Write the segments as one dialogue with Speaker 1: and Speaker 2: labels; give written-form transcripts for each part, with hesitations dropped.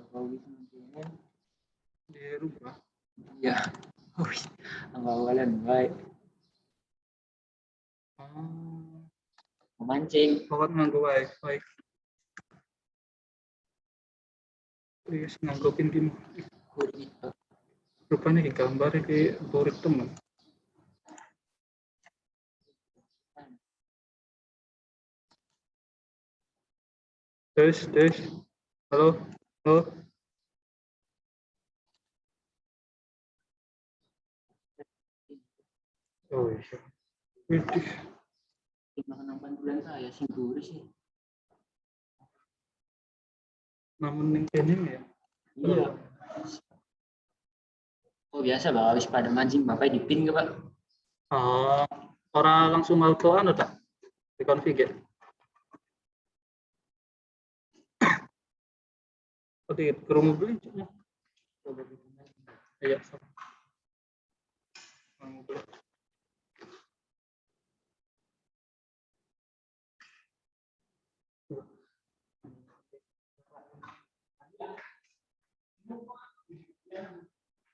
Speaker 1: Jokowi sama CNN
Speaker 2: dirubah.
Speaker 1: ya. Wih, awalan baik memancing
Speaker 2: Pokoknya nganggo baik. Wis nganggopin gini. Rupanya di gambar iki burit temen. Tes. Halo. Oh iya. Widih.
Speaker 1: makan bulan saya sing gurih sih.
Speaker 2: Namun yang ini ya.
Speaker 1: Iya. Oh biasa Pak, habis pada mancing Bapak dipin ke Pak?
Speaker 2: Oh, orang langsung auto anu tak? Dikonfigure. Oke, kerungu beli cuma. Iya, sama. Kerungu beli.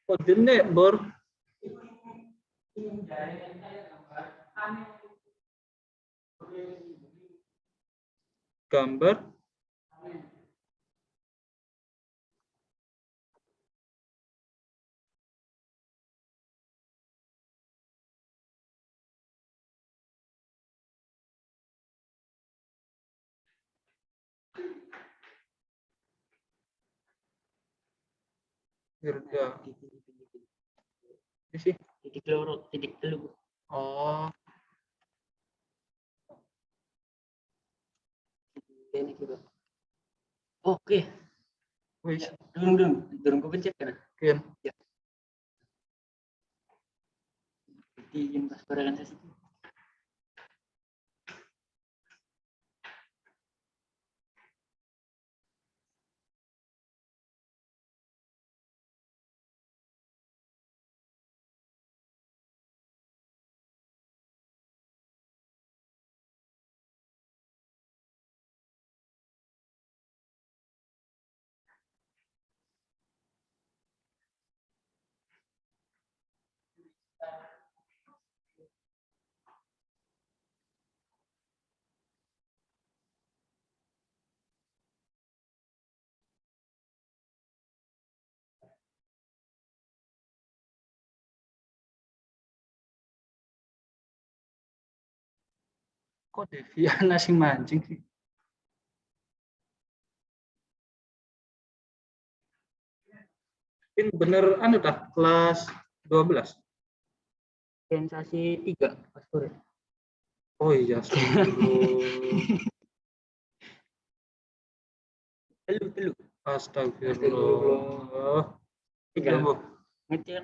Speaker 2: Oh, jenek bor. Gambar. Gerda. Ini sih.
Speaker 1: Titik telu.
Speaker 2: Oh.
Speaker 1: Ini gitu. Oke.
Speaker 2: Wis.
Speaker 1: Ya, durung kepencet kan?
Speaker 2: Kian.
Speaker 1: Ya. Bikin pas barengan sesi.
Speaker 2: Kok Deviana sih mancing sih? Ini bener anu dah kelas 12.
Speaker 1: Sensasi 3 pas sore.
Speaker 2: Oh iya,
Speaker 1: Telu.
Speaker 2: Astagfirullah.
Speaker 1: Tinggal
Speaker 2: Tunggu.
Speaker 1: ngecek.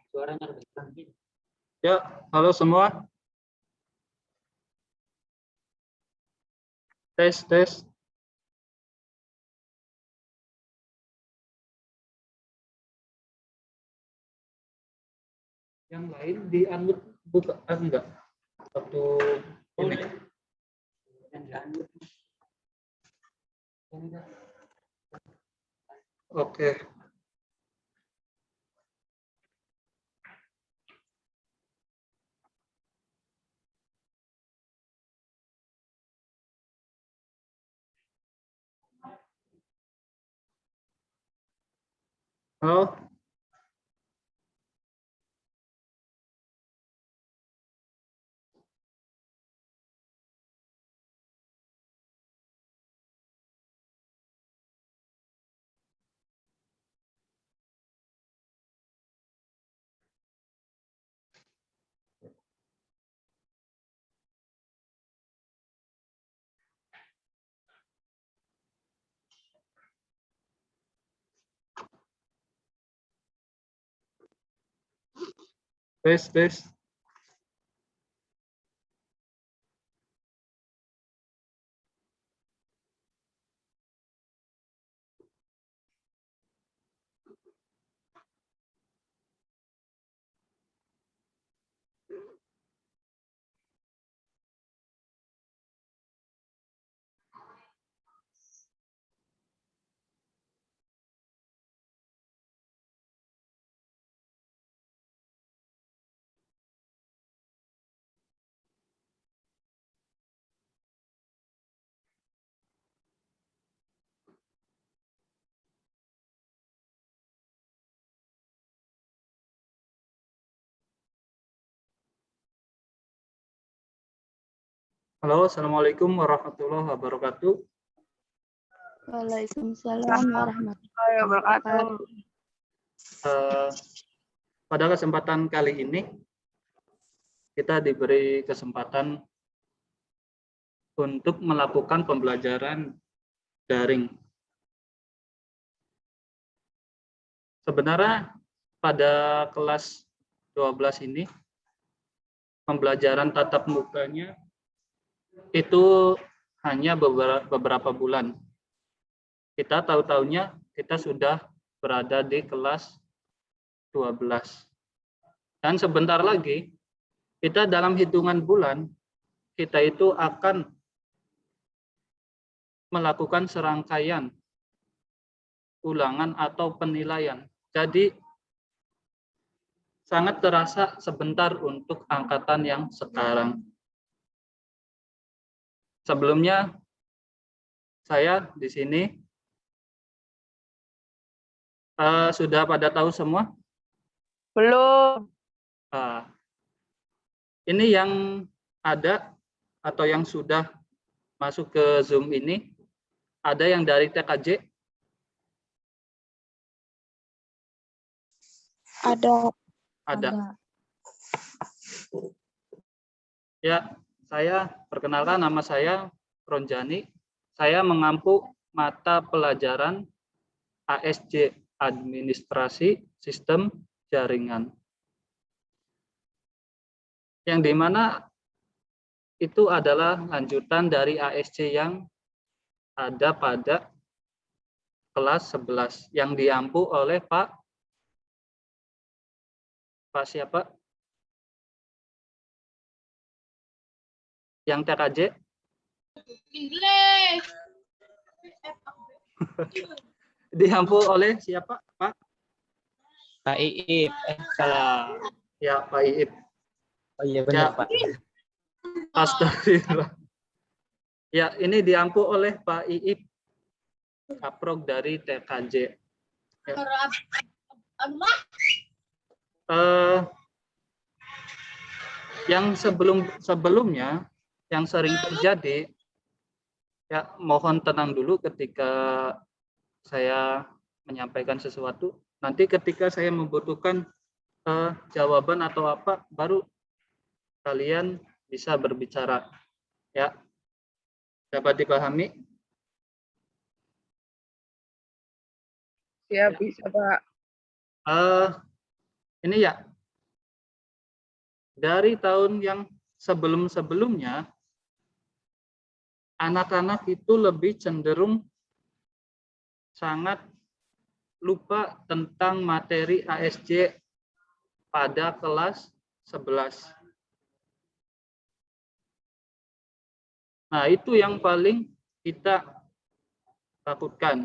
Speaker 1: Suaranya lebih pelan.
Speaker 2: Ya, halo semua. Tes. Yang lain di unmute buka enggak? Waktu ini. Oke. Halo. Tes. Halo, Assalamualaikum warahmatullahi wabarakatuh.
Speaker 3: Waalaikumsalam warahmatullahi wabarakatuh.
Speaker 2: Eh, Pada kesempatan kali ini, kita diberi kesempatan untuk melakukan pembelajaran daring. Sebenarnya pada kelas 12 ini, pembelajaran tatap mukanya itu hanya beberapa bulan. Kita tahu-taunya kita sudah berada di kelas 12. Dan sebentar lagi, kita dalam hitungan bulan, kita itu akan melakukan serangkaian ulangan atau penilaian. Jadi, sangat terasa sebentar untuk angkatan yang sekarang. Sebelumnya, saya di sini sudah pada tahu semua?
Speaker 3: Belum.
Speaker 2: Ini yang ada atau yang sudah masuk ke Zoom ini, ada yang dari TKJ? Ada. Ya, saya perkenalkan, nama saya Ronjani. Saya mengampu mata pelajaran ASJ, Administrasi Sistem Jaringan. Yang dimana itu adalah lanjutan dari ASJ yang ada pada kelas 11 yang diampu oleh Pak siapa? Yang TKJ?
Speaker 3: Inggris.
Speaker 2: Diampu oleh siapa, Pak?
Speaker 1: Pak Iip.
Speaker 2: Salah. Ya, Pak Iip.
Speaker 1: Oh iya benar,
Speaker 2: Ya.
Speaker 1: Pak.
Speaker 2: Astagfirullah. Ya, ini diampu oleh Pak Iip, kaprok dari TKJ. Ya. Yang sebelumnya yang sering terjadi, ya mohon tenang dulu ketika saya menyampaikan sesuatu. Nanti ketika saya membutuhkan jawaban atau apa, baru kalian bisa berbicara. Ya, dapat dipahami?
Speaker 3: Ya, bisa, Pak.
Speaker 2: Ini ya, dari tahun yang sebelum-sebelumnya, anak-anak itu lebih cenderung sangat lupa tentang materi ASJ pada kelas 11. Nah, itu yang paling kita takutkan.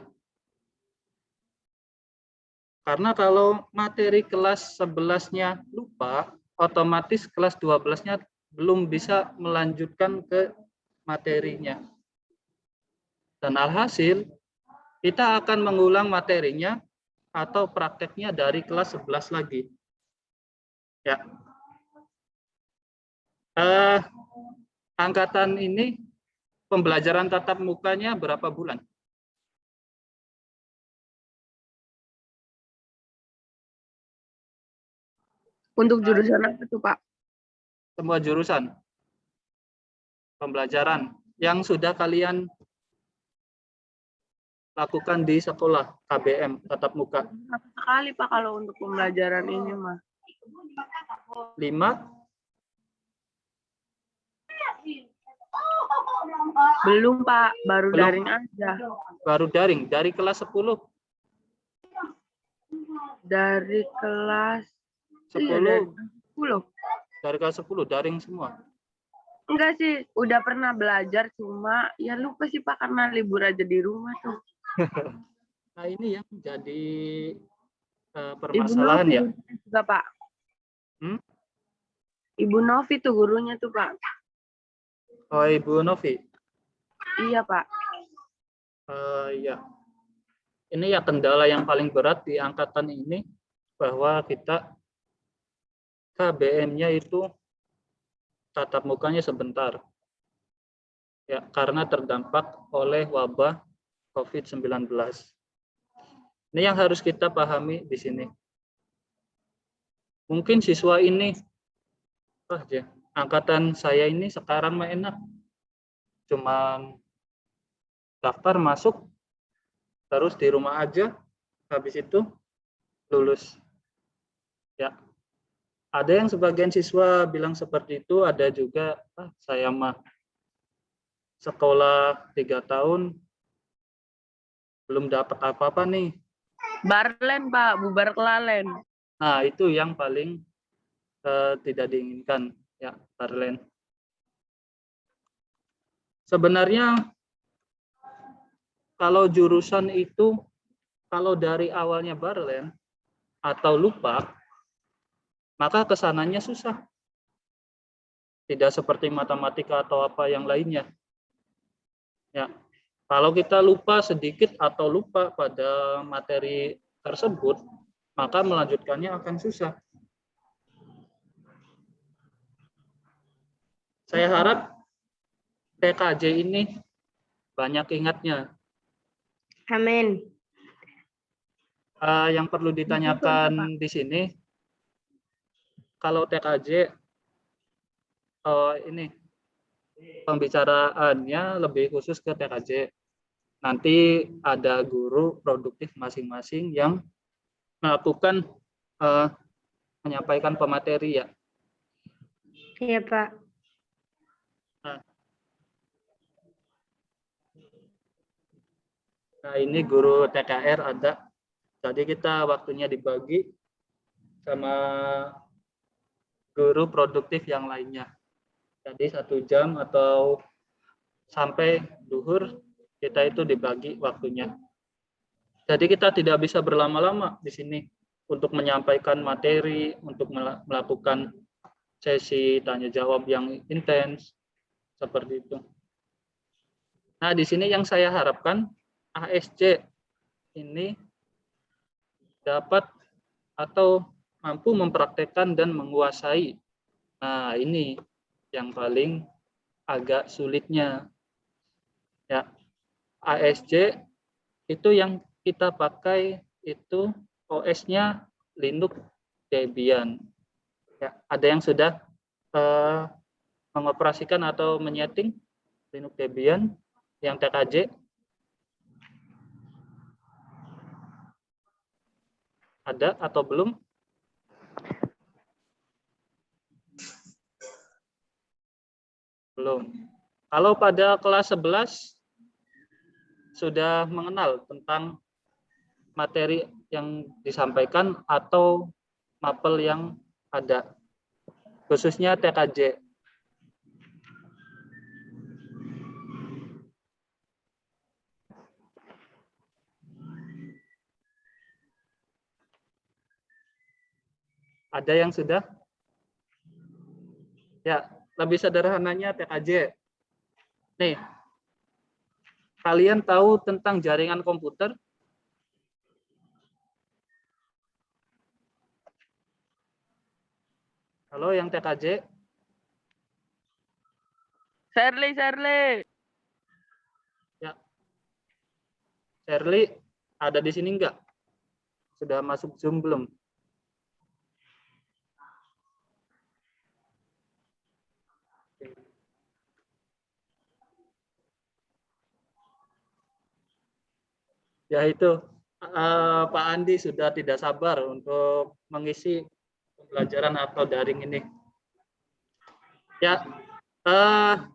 Speaker 2: Karena kalau materi kelas 11-nya lupa, otomatis kelas 12-nya belum bisa melanjutkan ke materinya. Dan alhasil, kita akan mengulang materinya atau prakteknya dari kelas 11 lagi. Ya. Angkatan ini pembelajaran tatap mukanya berapa bulan?
Speaker 3: Untuk jurusan apa tuh, Pak?
Speaker 2: Semua jurusan pembelajaran yang sudah kalian lakukan di sekolah KBM tatap muka.
Speaker 3: Satu sekali, Pak, kalau untuk pembelajaran ini, mah.
Speaker 2: 5?
Speaker 3: Belum, Pak. Baru
Speaker 2: Belum.
Speaker 3: daring aja.
Speaker 2: Baru daring dari kelas 10.
Speaker 3: Dari kelas
Speaker 2: 10.
Speaker 3: 10.
Speaker 2: Dari kelas 10 daring semua.
Speaker 3: Enggak sih, udah pernah belajar, cuma ya lupa sih, Pak, karena libur aja di rumah tuh.
Speaker 2: Nah, ini yang jadi permasalahan ya.
Speaker 3: Juga, Pak. Ibu Novi tuh gurunya tuh, Pak.
Speaker 2: Oh, Ibu Novi.
Speaker 3: Iya, Pak.
Speaker 2: Iya. Ini ya kendala yang paling berat di angkatan ini, bahwa kita KBM-nya itu tatap mukanya sebentar. ya karena terdampak oleh wabah COVID-19. Ini yang harus kita pahami di sini. Mungkin siswa ini, angkatan saya ini sekarang mah enak, cuman daftar masuk, terus di rumah aja, habis itu lulus. Ya, ada yang sebagian siswa bilang seperti itu, ada juga saya mah sekolah 3 tahun belum dapat apa-apa nih.
Speaker 3: Barlen Pak, bubar kelalen.
Speaker 2: Nah itu yang paling tidak diinginkan, ya Barlen. Sebenarnya kalau jurusan itu, kalau dari awalnya Barlen atau lupa, maka kesananya susah. Tidak seperti matematika atau apa yang lainnya. Ya, kalau kita lupa sedikit atau lupa pada materi tersebut, maka melanjutkannya akan susah. Saya harap TKJ ini banyak ingatnya.
Speaker 3: Amin.
Speaker 2: Yang perlu ditanyakan di sini, kalau TKJ ini pembicaraannya lebih khusus ke TKJ. Nanti ada guru produktif masing-masing yang melakukan menyampaikan pemateri ya.
Speaker 3: Iya Pak.
Speaker 2: Nah ini guru TKR ada. Jadi kita waktunya dibagi sama guru produktif yang lainnya. Jadi 1 jam atau sampai duhur kita itu dibagi waktunya. Jadi kita tidak bisa berlama-lama di sini untuk menyampaikan materi, untuk melakukan sesi tanya jawab yang intens seperti itu. Nah, di sini yang saya harapkan ASC ini dapat atau mampu mempraktekkan dan menguasai. Nah, ini yang paling agak sulitnya. Ya, ASC itu yang kita pakai itu OS-nya Linux Debian. Ya, ada yang sudah mengoperasikan atau menyeting Linux Debian yang TKJ? Ada atau belum? Belum. Kalau pada kelas 11 sudah mengenal tentang materi yang disampaikan atau mapel yang ada, khususnya TKJ. Ada yang sudah? Ya, lebih sederhananya TKJ. Nih, kalian tahu tentang jaringan komputer? Halo, yang TKJ?
Speaker 3: Shirley.
Speaker 2: Ya. Shirley, ada di sini enggak? Sudah masuk Zoom belum? Ya itu, Pak Andi sudah tidak sabar untuk mengisi pembelajaran atau daring ini. Ya,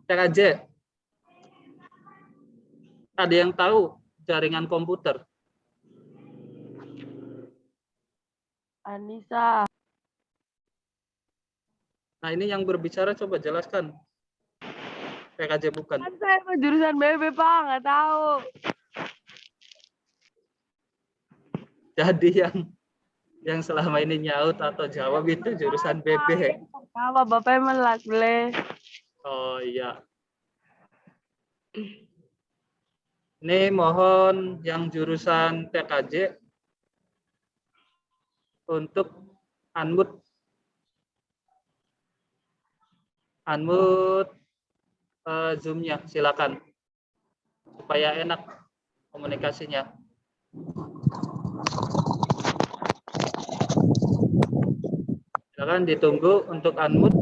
Speaker 2: TKJ. Ada yang tahu jaringan komputer?
Speaker 3: Anissa.
Speaker 2: Nah ini yang berbicara coba jelaskan. TKJ bukan.
Speaker 3: Kan saya jurusan BB Pak, nggak tahu.
Speaker 2: Jadi yang selama ini nyaut atau jawab itu jurusan BB.
Speaker 3: Apa Bapak melak boleh?
Speaker 2: Oh iya. Ini mohon yang jurusan TKJ untuk unmute Zoom-nya, silakan supaya enak komunikasinya. Silakan ditunggu untuk unmute.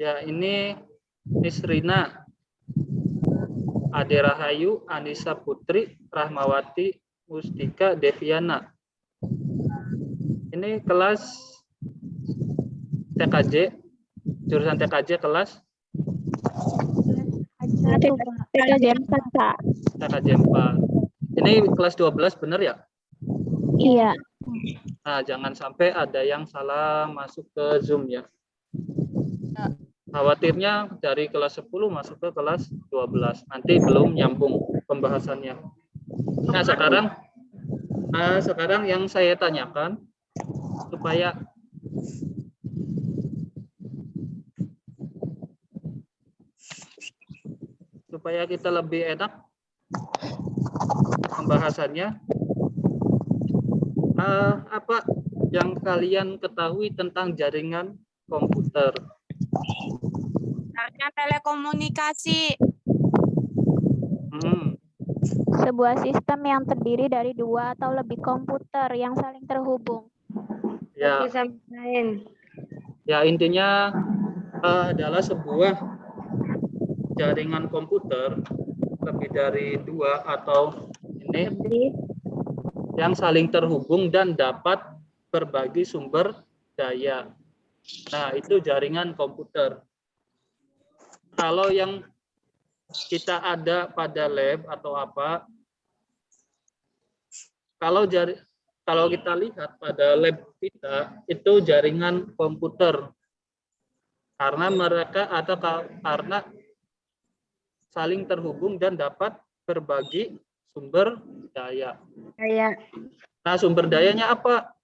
Speaker 2: Ya, ini Miss Rina, Ade Rahayu, Anissa Putri, Rahmawati, Mustika, Deviana. Ini kelas TKJ, jurusan TKJ kelas
Speaker 4: TKJ 4, Pak.
Speaker 2: TKJ 4. Ini kelas 12 benar ya?
Speaker 4: Iya.
Speaker 2: Nah, jangan sampai ada yang salah masuk ke Zoom ya. Khawatirnya dari kelas 10 masuk ke kelas 12. Nanti belum nyambung pembahasannya. Nah, sekarang yang saya tanyakan supaya kita lebih enak pembahasannya, apa yang kalian ketahui tentang jaringan komputer?
Speaker 5: Jaringan telekomunikasi.
Speaker 4: Sebuah sistem yang terdiri dari 2 atau lebih komputer yang saling terhubung.
Speaker 2: Ya, ya intinya adalah sebuah jaringan komputer lebih dari 2 atau ini yang saling terhubung dan dapat berbagi sumber daya. Nah, itu jaringan komputer. Kalau yang kita ada pada lab atau apa, kalau kita lihat pada lab kita itu jaringan komputer, karena mereka karena saling terhubung dan dapat berbagi sumber daya. Nah, sumber dayanya apa?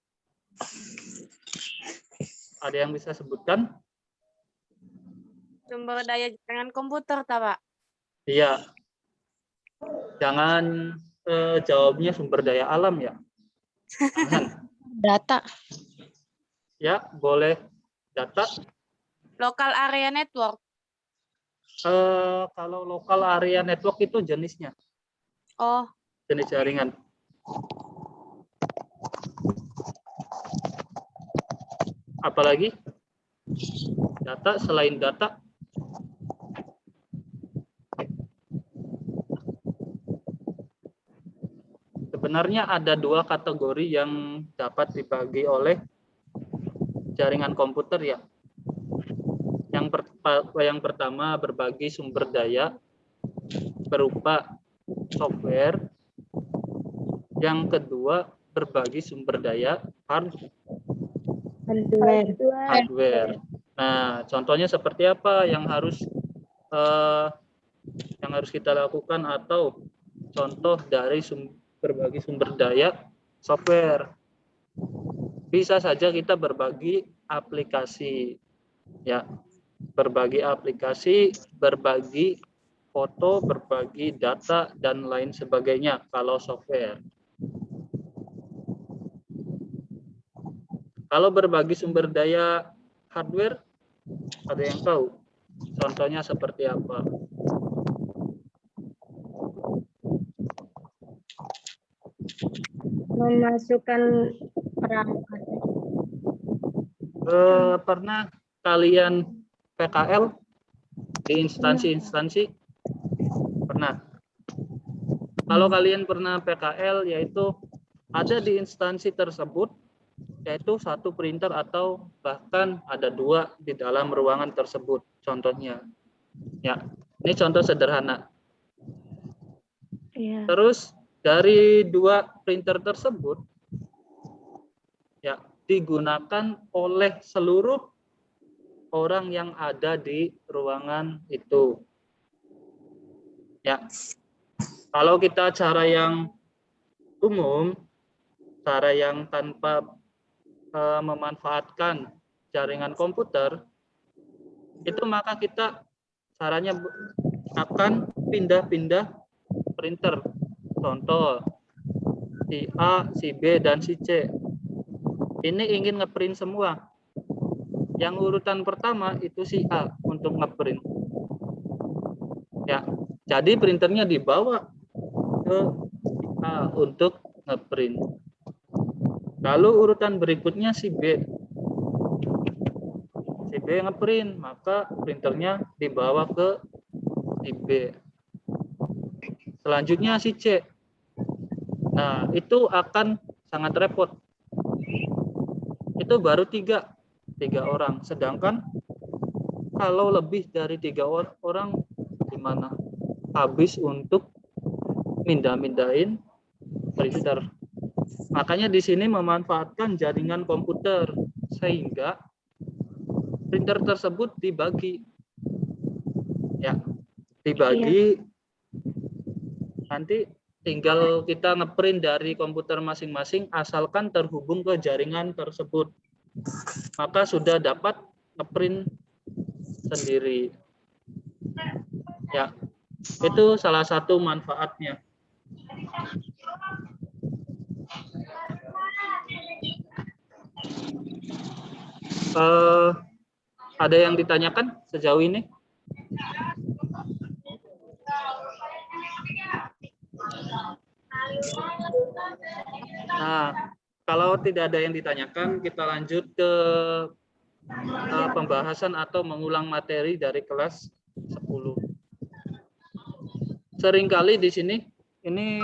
Speaker 2: Ada yang bisa sebutkan?
Speaker 5: Sumber daya jaringan komputer, Pak.
Speaker 2: Iya. Jangan jawabnya sumber daya alam ya. Jangan.
Speaker 4: Data.
Speaker 2: Ya, boleh data.
Speaker 5: Local area network.
Speaker 2: Kalau local area network itu jenisnya.
Speaker 5: Oh.
Speaker 2: Jenis jaringan. Apalagi? Data, selain data. Sebenarnya ada 2 kategori yang dapat dibagi oleh jaringan komputer ya. Yang pertama berbagi sumber daya berupa software. Yangkedua berbagi sumber daya hardware. Nah, contohnya seperti apa yang harus kita lakukan atau contoh dari berbagi sumber daya software. Bisa saja kita berbagi aplikasi, ya, berbagi aplikasi, berbagi foto, berbagi data dan lain sebagainya kalau software. Kalau berbagi sumber daya hardware, ada yang tahu? Contohnya seperti apa?
Speaker 6: Memasukkan perangkat.
Speaker 2: Pernah kalian PKL di instansi-instansi? Pernah. Kalau kalian pernah PKL, yaitu ada di instansi tersebut, yaitu 1 printer atau bahkan ada 2 di dalam ruangan tersebut. Contohnya, ya, ini contoh sederhana.
Speaker 4: Iya.
Speaker 2: Terus dari 2 printer tersebut, ya, digunakan oleh seluruh orang yang ada di ruangan itu. Ya, kalau kita cara yang umum, cara yang tanpa memanfaatkan jaringan komputer, itu maka kita caranya akan pindah-pindah printer. Contoh, si A, si B, dan si C. Ini ingin ngeprint semua. Yang urutan pertama itu si A untuk ngeprint. Ya, jadi printernya dibawa ke si A untuk ngeprint. Lalu urutan berikutnya si B. Si B ngeprint, maka printernya dibawa ke si B. Selanjutnya si C. Nah, itu akan sangat repot. Itu baru tiga orang. Sedangkan kalau lebih dari 3 orang, gimana? Habis untuk mindah-mindahin printer. Makanya di sini memanfaatkan jaringan komputer sehingga printer tersebut dibagi. Ya, dibagi. Nanti tinggal kita ngeprint dari komputer masing-masing asalkan terhubung ke jaringan tersebut. Maka sudah dapat ngeprint sendiri. Ya, itu salah satu manfaatnya. Ada yang ditanyakan sejauh ini? Nah, kalau tidak ada yang ditanyakan, kita lanjut ke pembahasan atau mengulang materi dari kelas 10. Seringkali di sini ini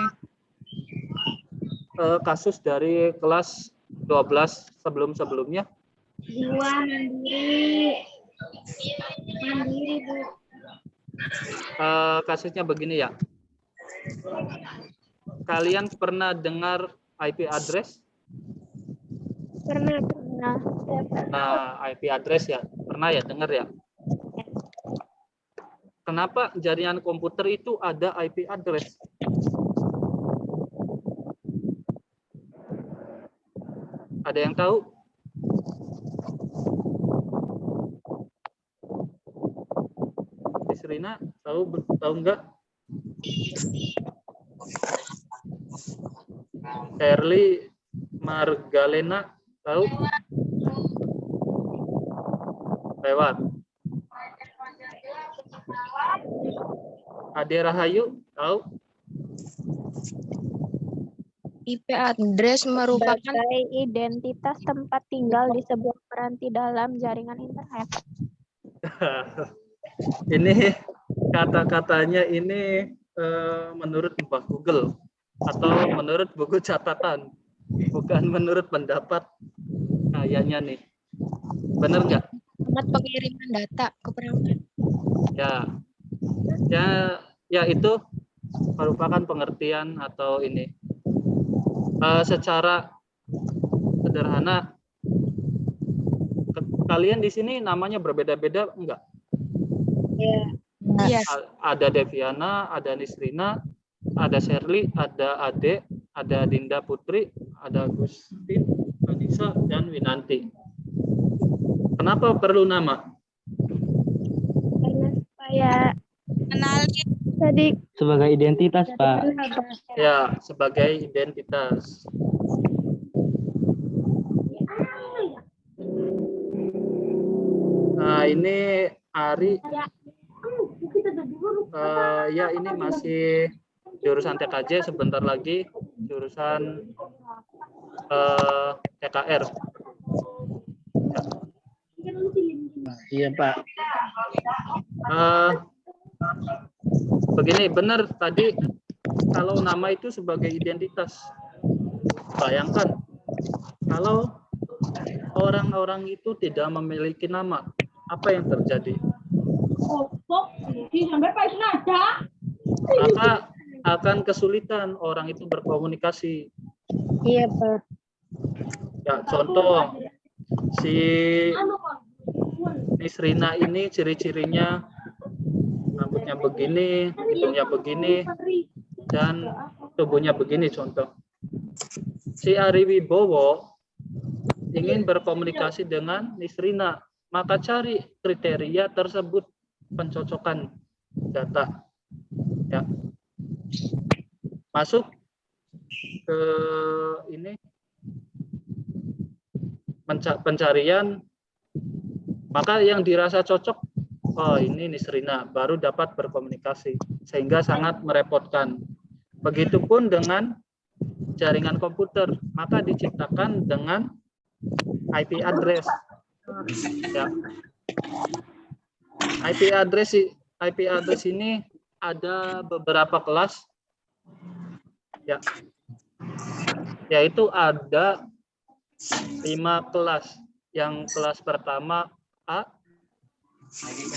Speaker 2: kasus dari kelas 12 sebelum-sebelumnya.
Speaker 6: Mandiri, Bu.
Speaker 2: Kasusnya begini ya. Kalian pernah dengar IP address?
Speaker 4: Pernah.
Speaker 2: Nah, IP address ya, pernah ya dengar ya. Kenapa jaringan komputer itu ada IP address? Ada yang tahu? Rina, tahu nggak? Erli Margalena, tahu? Lewat. Ade Rahayu, tahu?
Speaker 7: IP address merupakan
Speaker 4: Sebagai identitas tempat tinggal di sebuah peranti dalam jaringan internet.
Speaker 2: Ini kata-katanya ini menurut Mbak Google atau menurut buku catatan, bukan menurut pendapat kayaknya nih. Bener nggak?
Speaker 7: tempat pengiriman data ke perangkat.
Speaker 2: Ya itu merupakan pengertian atau ini. Secara sederhana, kalian di sini namanya berbeda-beda enggak?
Speaker 7: Iya.
Speaker 2: Ada Deviana, ada Nisrina, ada Sherly, ada Ade, ada Dinda Putri, ada Agustin, Anissa, dan Winanti. Kenapa perlu nama?
Speaker 4: Karena supaya
Speaker 5: Kenalin.
Speaker 4: tadi
Speaker 1: Sebagai identitas, Pak.
Speaker 2: Ya, sebagai identitas. Nah, ini Ari. Ya, ini masih jurusan TKJ, sebentar lagi jurusan TKR.
Speaker 1: Iya, Pak.
Speaker 2: Begini, benar tadi kalau nama itu sebagai identitas. Bayangkan kalau orang-orang itu tidak memiliki nama, apa yang terjadi? Maka akan kesulitan orang itu berkomunikasi.
Speaker 6: Iya, Pak.
Speaker 2: Ya, contoh si Nisrina ini ciri-cirinya rambutnya begini, hidungnya begini, dan tubuhnya begini contoh. Si Ari Wibowo ingin berkomunikasi dengan Nisrina, maka cari kriteria tersebut pencocokan data. Ya. Masuk ke ini pencarian, maka yang dirasa cocok, oh ini Nisrina, baru dapat berkomunikasi, sehingga sangat merepotkan. Begitupun dengan jaringan komputer, maka diciptakan dengan IP address. Ya. IP address ini ada beberapa kelas, ya, yaitu ada 5 kelas. Yang kelas pertama A,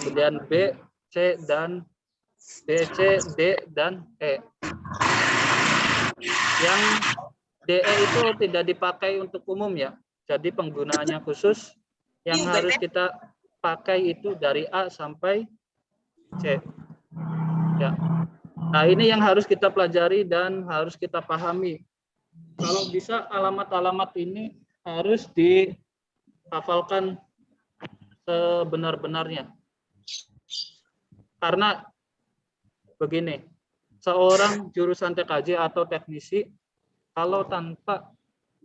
Speaker 2: kemudian B, C, dan B, C, D, dan E. Yang DE itu tidak dipakai untuk umum ya. Jadi penggunaannya khusus, yang harus kita pakai itu dari A sampai C. Ya. Nah, ini yang harus kita pelajari dan harus kita pahami. Kalau bisa alamat-alamat ini harus dihafalkan sebenar-benarnya. Karena begini, seorang jurusan TKJ atau teknisi, kalau tanpa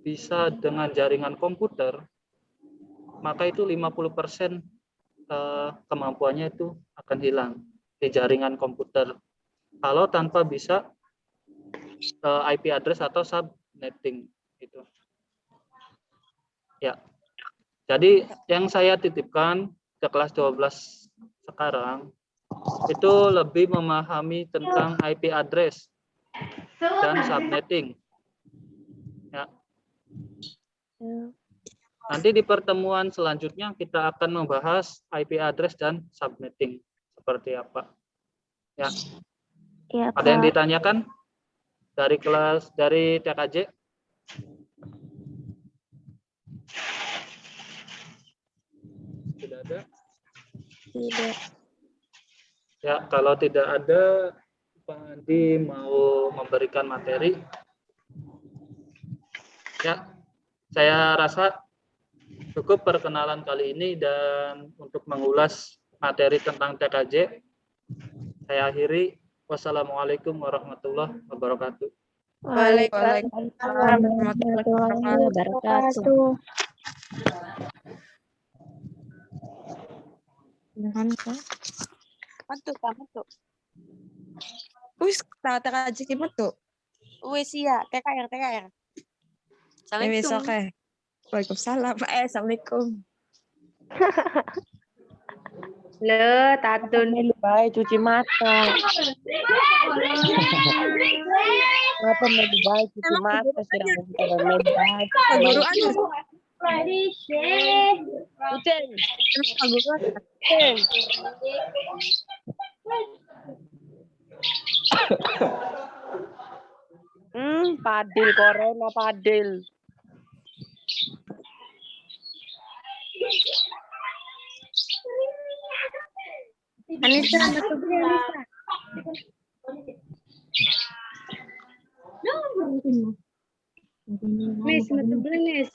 Speaker 2: bisa dengan jaringan komputer, maka itu 50% kemampuannya itu akan hilang di jaringan komputer. Kalau tanpa bisa IP address atau subnetting itu. Ya. Jadi yang saya titipkan ke kelas 12 sekarang itu lebih memahami tentang IP address dan subnetting. Ya. Nanti di pertemuan selanjutnya kita akan membahas IP address dan subnetting seperti apa. Ya.
Speaker 4: Ya,
Speaker 2: Ada yang
Speaker 4: Pak.
Speaker 2: ditanyakan dari kelas dari TKJ? Tidak ada?
Speaker 4: Tidak.
Speaker 2: Ya, kalau tidak ada, Pak Andi mau memberikan materi. Ya, saya rasa cukup perkenalan kali ini, dan untuk mengulas materi tentang TKJ, saya akhiri. Wassalamualaikum warahmatullahi wabarakatuh.
Speaker 5: Waalaikumsalam
Speaker 4: Warahmatullahi wabarakatuh.
Speaker 5: Kamu tuh.
Speaker 7: Wis, tata aja gimana tuh?
Speaker 5: Wes iya, TKR.
Speaker 7: Wis,
Speaker 5: Assalamualaikum.
Speaker 7: oke. Waalaikumsalam. Assalamualaikum.
Speaker 3: Le, Tatun baik cuci mata. Kenapa lebih baik cuci mata sedang kita lebih baik.
Speaker 7: Pak Guru anu.
Speaker 3: Uceng.
Speaker 7: Pak Guru anu.
Speaker 3: Padil corona padil.
Speaker 6: Anissa, masuk dulu, Anissa. Miss, masuk dulu, Miss.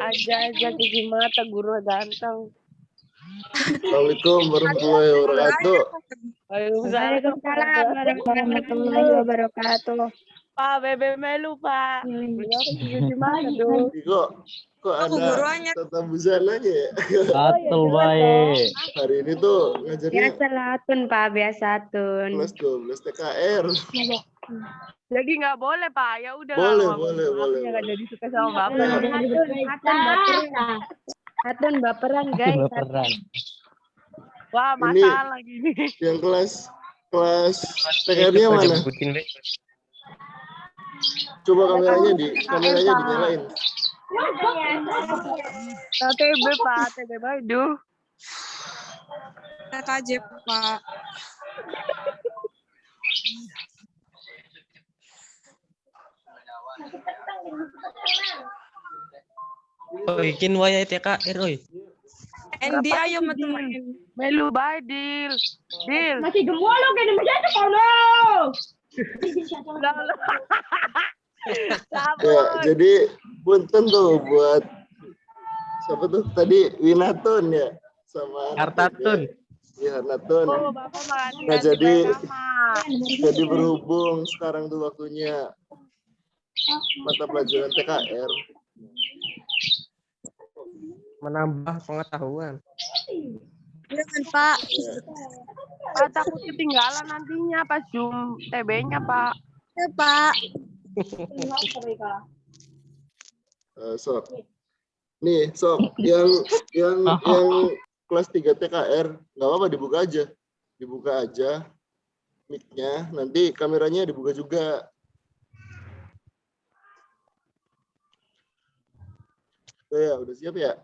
Speaker 3: Aja cuci mata guru ganteng.
Speaker 8: Assalamualaikum warahmatullahi wabarakatuh.
Speaker 6: Waalaikumsalam warahmatullahi wabarakatuh.
Speaker 3: Pak, Bebe Melu, Pak. Beliau cuci mata dulu.
Speaker 8: Kok
Speaker 7: Aku
Speaker 8: ada
Speaker 7: guruannya.
Speaker 8: tata busana ya?
Speaker 9: Betul baik.
Speaker 8: Hari ini tuh ngajarnya
Speaker 6: Biasa latun, Pak, biasa tun.
Speaker 8: kelas 12 TKR.
Speaker 3: Jadi nggak boleh, Pak. Ya udah.
Speaker 8: Boleh,
Speaker 3: lah,
Speaker 8: boleh,
Speaker 3: Bapak
Speaker 8: boleh.
Speaker 3: nggak jadi suka sama Bapak.
Speaker 6: Hatun baperan, guys.
Speaker 9: Baperan.
Speaker 3: Wah, masalah gini.
Speaker 8: Yang kelas TKR-nya mana? Coba kameranya dinyalain.
Speaker 3: TB, Pak. TB Baidu.
Speaker 7: TKJ, Pak.
Speaker 9: Oi, kin waya TKR oi.
Speaker 7: Endi ayo teman.
Speaker 3: Melu Baidil. Dil.
Speaker 6: Masih gemolo kayak macam itu kono.
Speaker 8: Ya, jadi punten tuh buat siapa tuh tadi Winatun ya sama
Speaker 9: Kartatun.
Speaker 8: Iya, Natun.
Speaker 3: Oh, Bapak malah
Speaker 8: Nah,
Speaker 3: ganti
Speaker 8: jadi
Speaker 3: bersama.
Speaker 8: berhubung sekarang tuh waktunya mata pelajaran TKR.
Speaker 9: Menambah pengetahuan.
Speaker 5: Jangan, Pak.
Speaker 8: Ya,
Speaker 3: Pak, takut ketinggalan nantinya pas Zoom TB-nya, Pak.
Speaker 5: Ya, Pak.
Speaker 8: Sob. Nih, Sob, yang kelas 3 TKR, nggak apa-apa dibuka aja. Dibuka aja mic-nya, nanti kameranya dibuka juga. Ya, udah siap ya?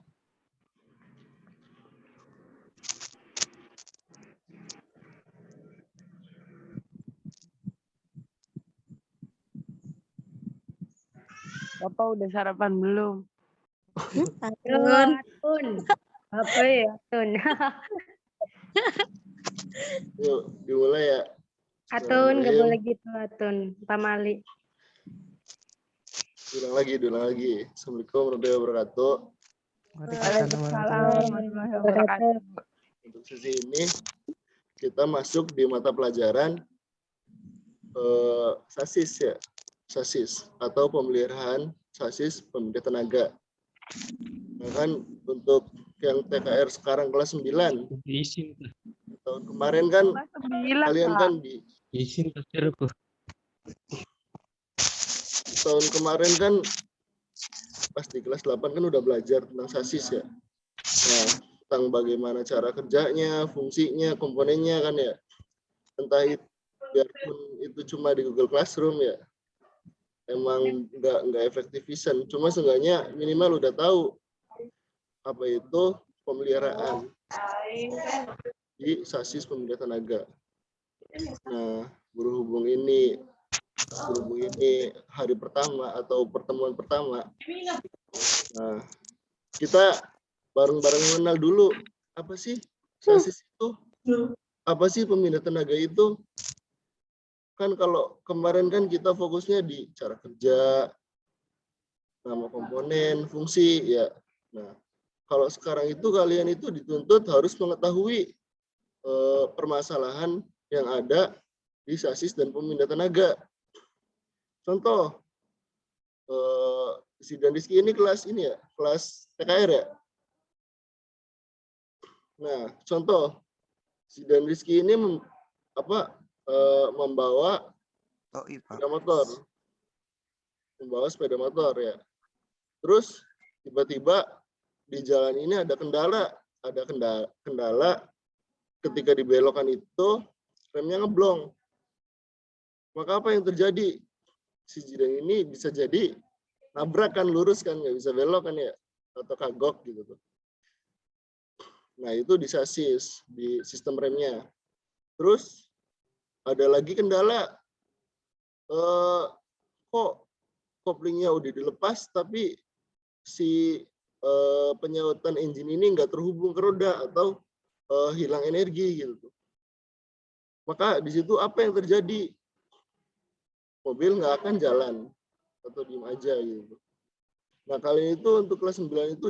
Speaker 3: Bapak udah sarapan belum?
Speaker 5: Atun.
Speaker 6: Atun. Apa ya, Atun?
Speaker 8: Yuk, dimulai ya.
Speaker 6: Atun, gak boleh gitu, Atun. Pak Mali.
Speaker 8: Ulang lagi. Assalamualaikum warahmatullahi wabarakatuh.
Speaker 3: Waalaikumsalam warahmatullahi wabarakatuh.
Speaker 8: Untuk sesi ini, kita masuk di mata pelajaran sasis ya. Sasis atau pemeliharaan sasis pemindah tenaga. Nah kan untuk yang TKR sekarang kelas 9.
Speaker 9: Izin,
Speaker 8: Tahun kemarin kan
Speaker 3: Kelas 9,
Speaker 8: kalian
Speaker 3: Pak.
Speaker 8: kan di
Speaker 9: izin pacarku.
Speaker 8: tahun kemarin kan pas di kelas 8 kan udah belajar tentang sasis ya. Nah, tentang bagaimana cara kerjanya, fungsinya, komponennya kan ya. Entah itu biarpun itu cuma di Google Classroom ya. Emang nggak efektifisan, cuma seenggaknya minimal udah tahu apa itu pemeliharaan di sasis pemindah tenaga. Nah, berhubung ini hari pertama atau pertemuan pertama, nah kita bareng-bareng mengenal dulu apa sih sasis itu, apa sih pemindah tenaga itu. Kan kalau kemarin kan kita fokusnya di cara kerja, nama komponen, fungsi ya. Nah, kalau sekarang itu kalian itu dituntut harus mengetahui permasalahan yang ada di sasis dan pemindah tenaga. Contoh, si dan Rizky ini kelas ini ya, kelas TKR ya. Nah, contoh si dan Rizky ini membawa sepeda motor ya. Terus tiba-tiba di jalan ini ada kendala ketika dibelokkan itu remnya ngeblong. Maka apa yang terjadi? Si Jidan ini bisa jadi nabrak kan, lurus kan, nggak bisa belok kan ya, atau kagok gitu tuh. Nah itu di sasis, di sistem remnya. Terus ada lagi kendala, kok koplingnya udah dilepas tapi si penyautan engine ini nggak terhubung ke roda atau hilang energi gitu. Maka di situ apa yang terjadi? Mobil nggak akan jalan atau diem aja gitu. Nah kali itu untuk kelas 9 itu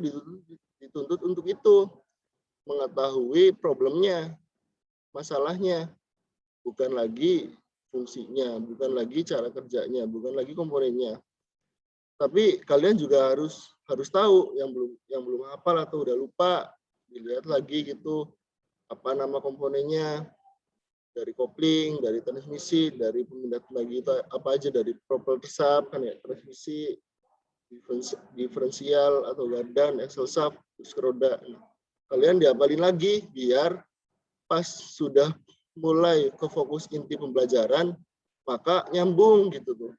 Speaker 8: dituntut untuk itu, mengetahui problemnya, masalahnya, bukan lagi fungsinya, bukan lagi cara kerjanya, bukan lagi komponennya. Tapi kalian juga harus tahu yang belum hafal atau udah lupa, dilihat lagi gitu apa nama komponennya, dari kopling, dari transmisi, dari pemindah tenaga itu apa aja, dari propel sub kan ya, transmisi, diferensial atau gardan, axle sub, terus ke roda. Kalian dihafalin lagi biar pas sudah mulai ke fokus inti pembelajaran maka nyambung gitu tuh.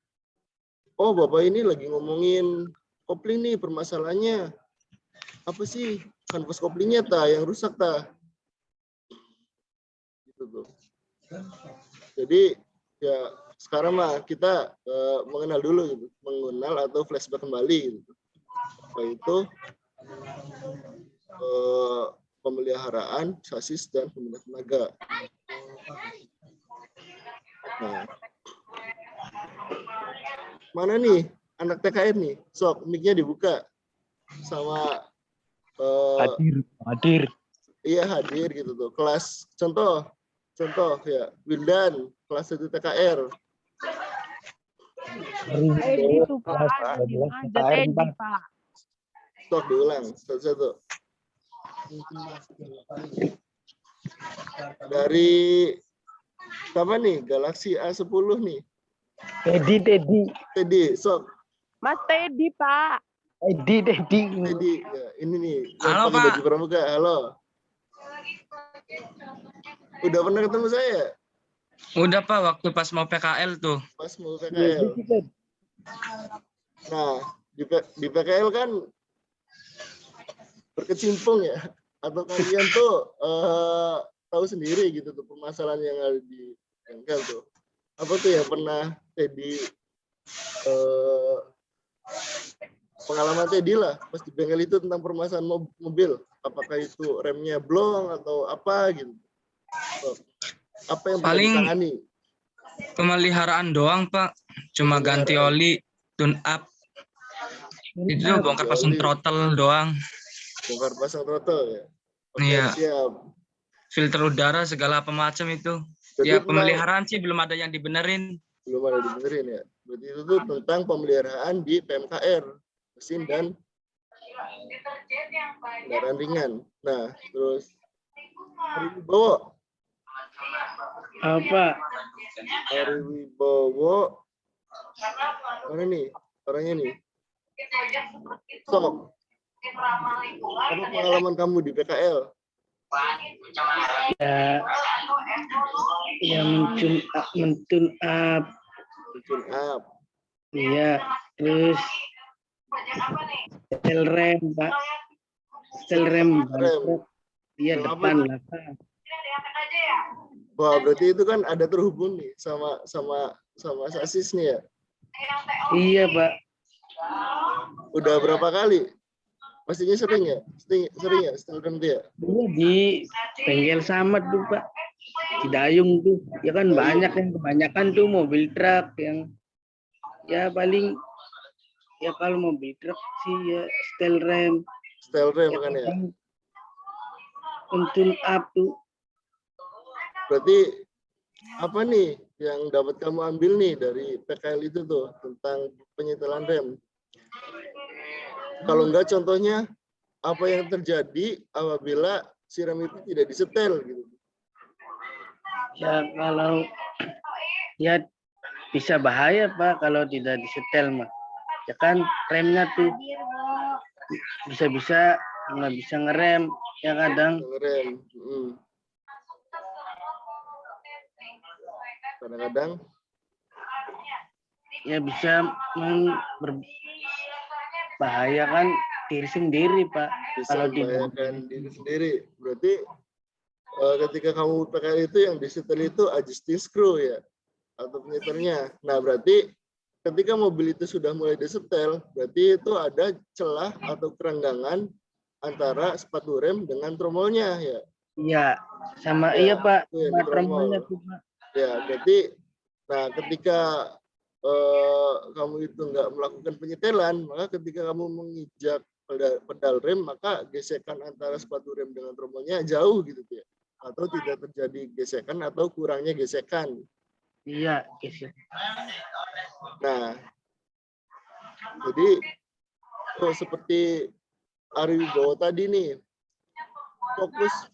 Speaker 8: Oh, Bapak ini lagi ngomongin kopling nih, permasalahannya apa sih? Kanvas koplingnya yang rusak gitu tuh. Jadi ya sekarang mah kita mengenal dulu gitu, mengenal atau flashback kembali gitu. Yaitu pemeliharaan sasis dan pemindah tenaga. Nah, mana nih anak TKR nih? Sok, mic-nya dibuka sama
Speaker 9: Hadir.
Speaker 8: iya hadir gitu tuh. Kelas contoh ya, Wildan kelas 1 TKR.
Speaker 3: Teddy tuh Pak, ada di mana Teddy Pak?
Speaker 8: Stop, diulang satu-satu. Dari apa nih? Galaxy A10 nih. Teddy, sok.
Speaker 3: Mas Teddy Pak.
Speaker 8: Teddy, ya, ini nih. Yang
Speaker 10: Halo,
Speaker 8: pakai
Speaker 10: Pak.
Speaker 8: baju pramuka. Halo. Udah pernah ketemu saya?
Speaker 10: Udah Pak, waktu pas mau PKL tuh.
Speaker 8: Pas mau PKL. Nah, di PKL kan berkecimpung ya. Atau kalian tuh tahu sendiri gitu tuh permasalahan yang ada di bengkel tuh. Apa tuh yang pernah Teddy pengalaman Teddy lah pas di bengkel itu tentang permasalahan mobil. Apakah itu remnya blong atau apa gitu. Apa yang pernah
Speaker 10: Paling
Speaker 8: ditangani?
Speaker 10: pemeliharaan doang Pak, cuma ganti oli, tune up. Itu bongkar pasang throttle doang.
Speaker 8: Bongkar pasang throttle ya. Oke,
Speaker 10: Iya.
Speaker 8: siap.
Speaker 10: Filter udara segala apa macam itu.
Speaker 8: Berarti
Speaker 10: Ya
Speaker 8: tentang-
Speaker 10: pemeliharaan sih belum ada yang dibenerin.
Speaker 8: Belum ada dibenerin ya. Berarti itu tuh tentang pemeliharaan di PMKR, mesin dan kendaraan ringan. Nah, terus Ari Wibowo.
Speaker 9: Apa?
Speaker 8: Ari Wibowo. Mana nih? Orangnya nih. Sok. Apa pengalaman kamu di PKL?
Speaker 9: Ya, yang mentun up.
Speaker 8: Tune up.
Speaker 9: Iya, terus setel rem, Pak. Setel rem.
Speaker 8: Rem.
Speaker 9: Iya,
Speaker 8: Rem apa
Speaker 9: depan
Speaker 8: tuh?
Speaker 9: belakang.
Speaker 8: Wah, berarti itu kan ada terhubung nih sama sasis nih ya.
Speaker 9: Iya, Pak.
Speaker 8: Udah berapa kali? Pastinya sering ya? Sering ya setel rem dia?
Speaker 9: Iya, di bengkel sama tuh, Pak. Cidayung tuh. Ya kan banyak yang kebanyakan tuh mobil truk yang ya paling ya kalau mobil truk sih ya setel rem.
Speaker 8: Setel rem
Speaker 9: Ya
Speaker 8: kan ya?
Speaker 9: kadang mentun up tuh.
Speaker 8: Berarti apa nih yang dapat kamu ambil nih dari PKL itu tuh tentang penyetelan rem? Kalau enggak contohnya apa yang terjadi apabila si rem itu tidak disetel gitu.
Speaker 9: Ya kalau ya bisa bahaya Pak kalau tidak disetel mah. Ya kan remnya tuh bisa-bisa nggak bisa ngerem ya kadang.
Speaker 8: Rem. Kadang-kadang
Speaker 9: Ya bisa membahayakan diri sendiri Pak
Speaker 8: bisa
Speaker 9: kalau tidak.
Speaker 8: membahayakan diri sendiri. Berarti ketika kamu PKL itu yang disetel itu adjusting screw ya atau penyetelnya. Nah berarti ketika mobil itu sudah mulai disetel, berarti itu ada celah atau kerenggangan antara sepatu rem dengan tromolnya ya.
Speaker 9: Iya sama
Speaker 8: Ya,
Speaker 9: iya Pak
Speaker 8: itu yang
Speaker 9: sama
Speaker 8: di
Speaker 9: tromolnya
Speaker 8: tromol.
Speaker 9: tuh Pak.
Speaker 8: Ya berarti, nah ketika kamu itu nggak melakukan penyetelan, maka ketika kamu menginjak pedal rem, maka gesekan antara sepatu rem dengan tromolnya jauh gitu ya. Atau tidak terjadi gesekan atau kurangnya gesekan.
Speaker 9: Iya geser.
Speaker 8: Nah, jadi seperti Ari Wibowo tadi nih,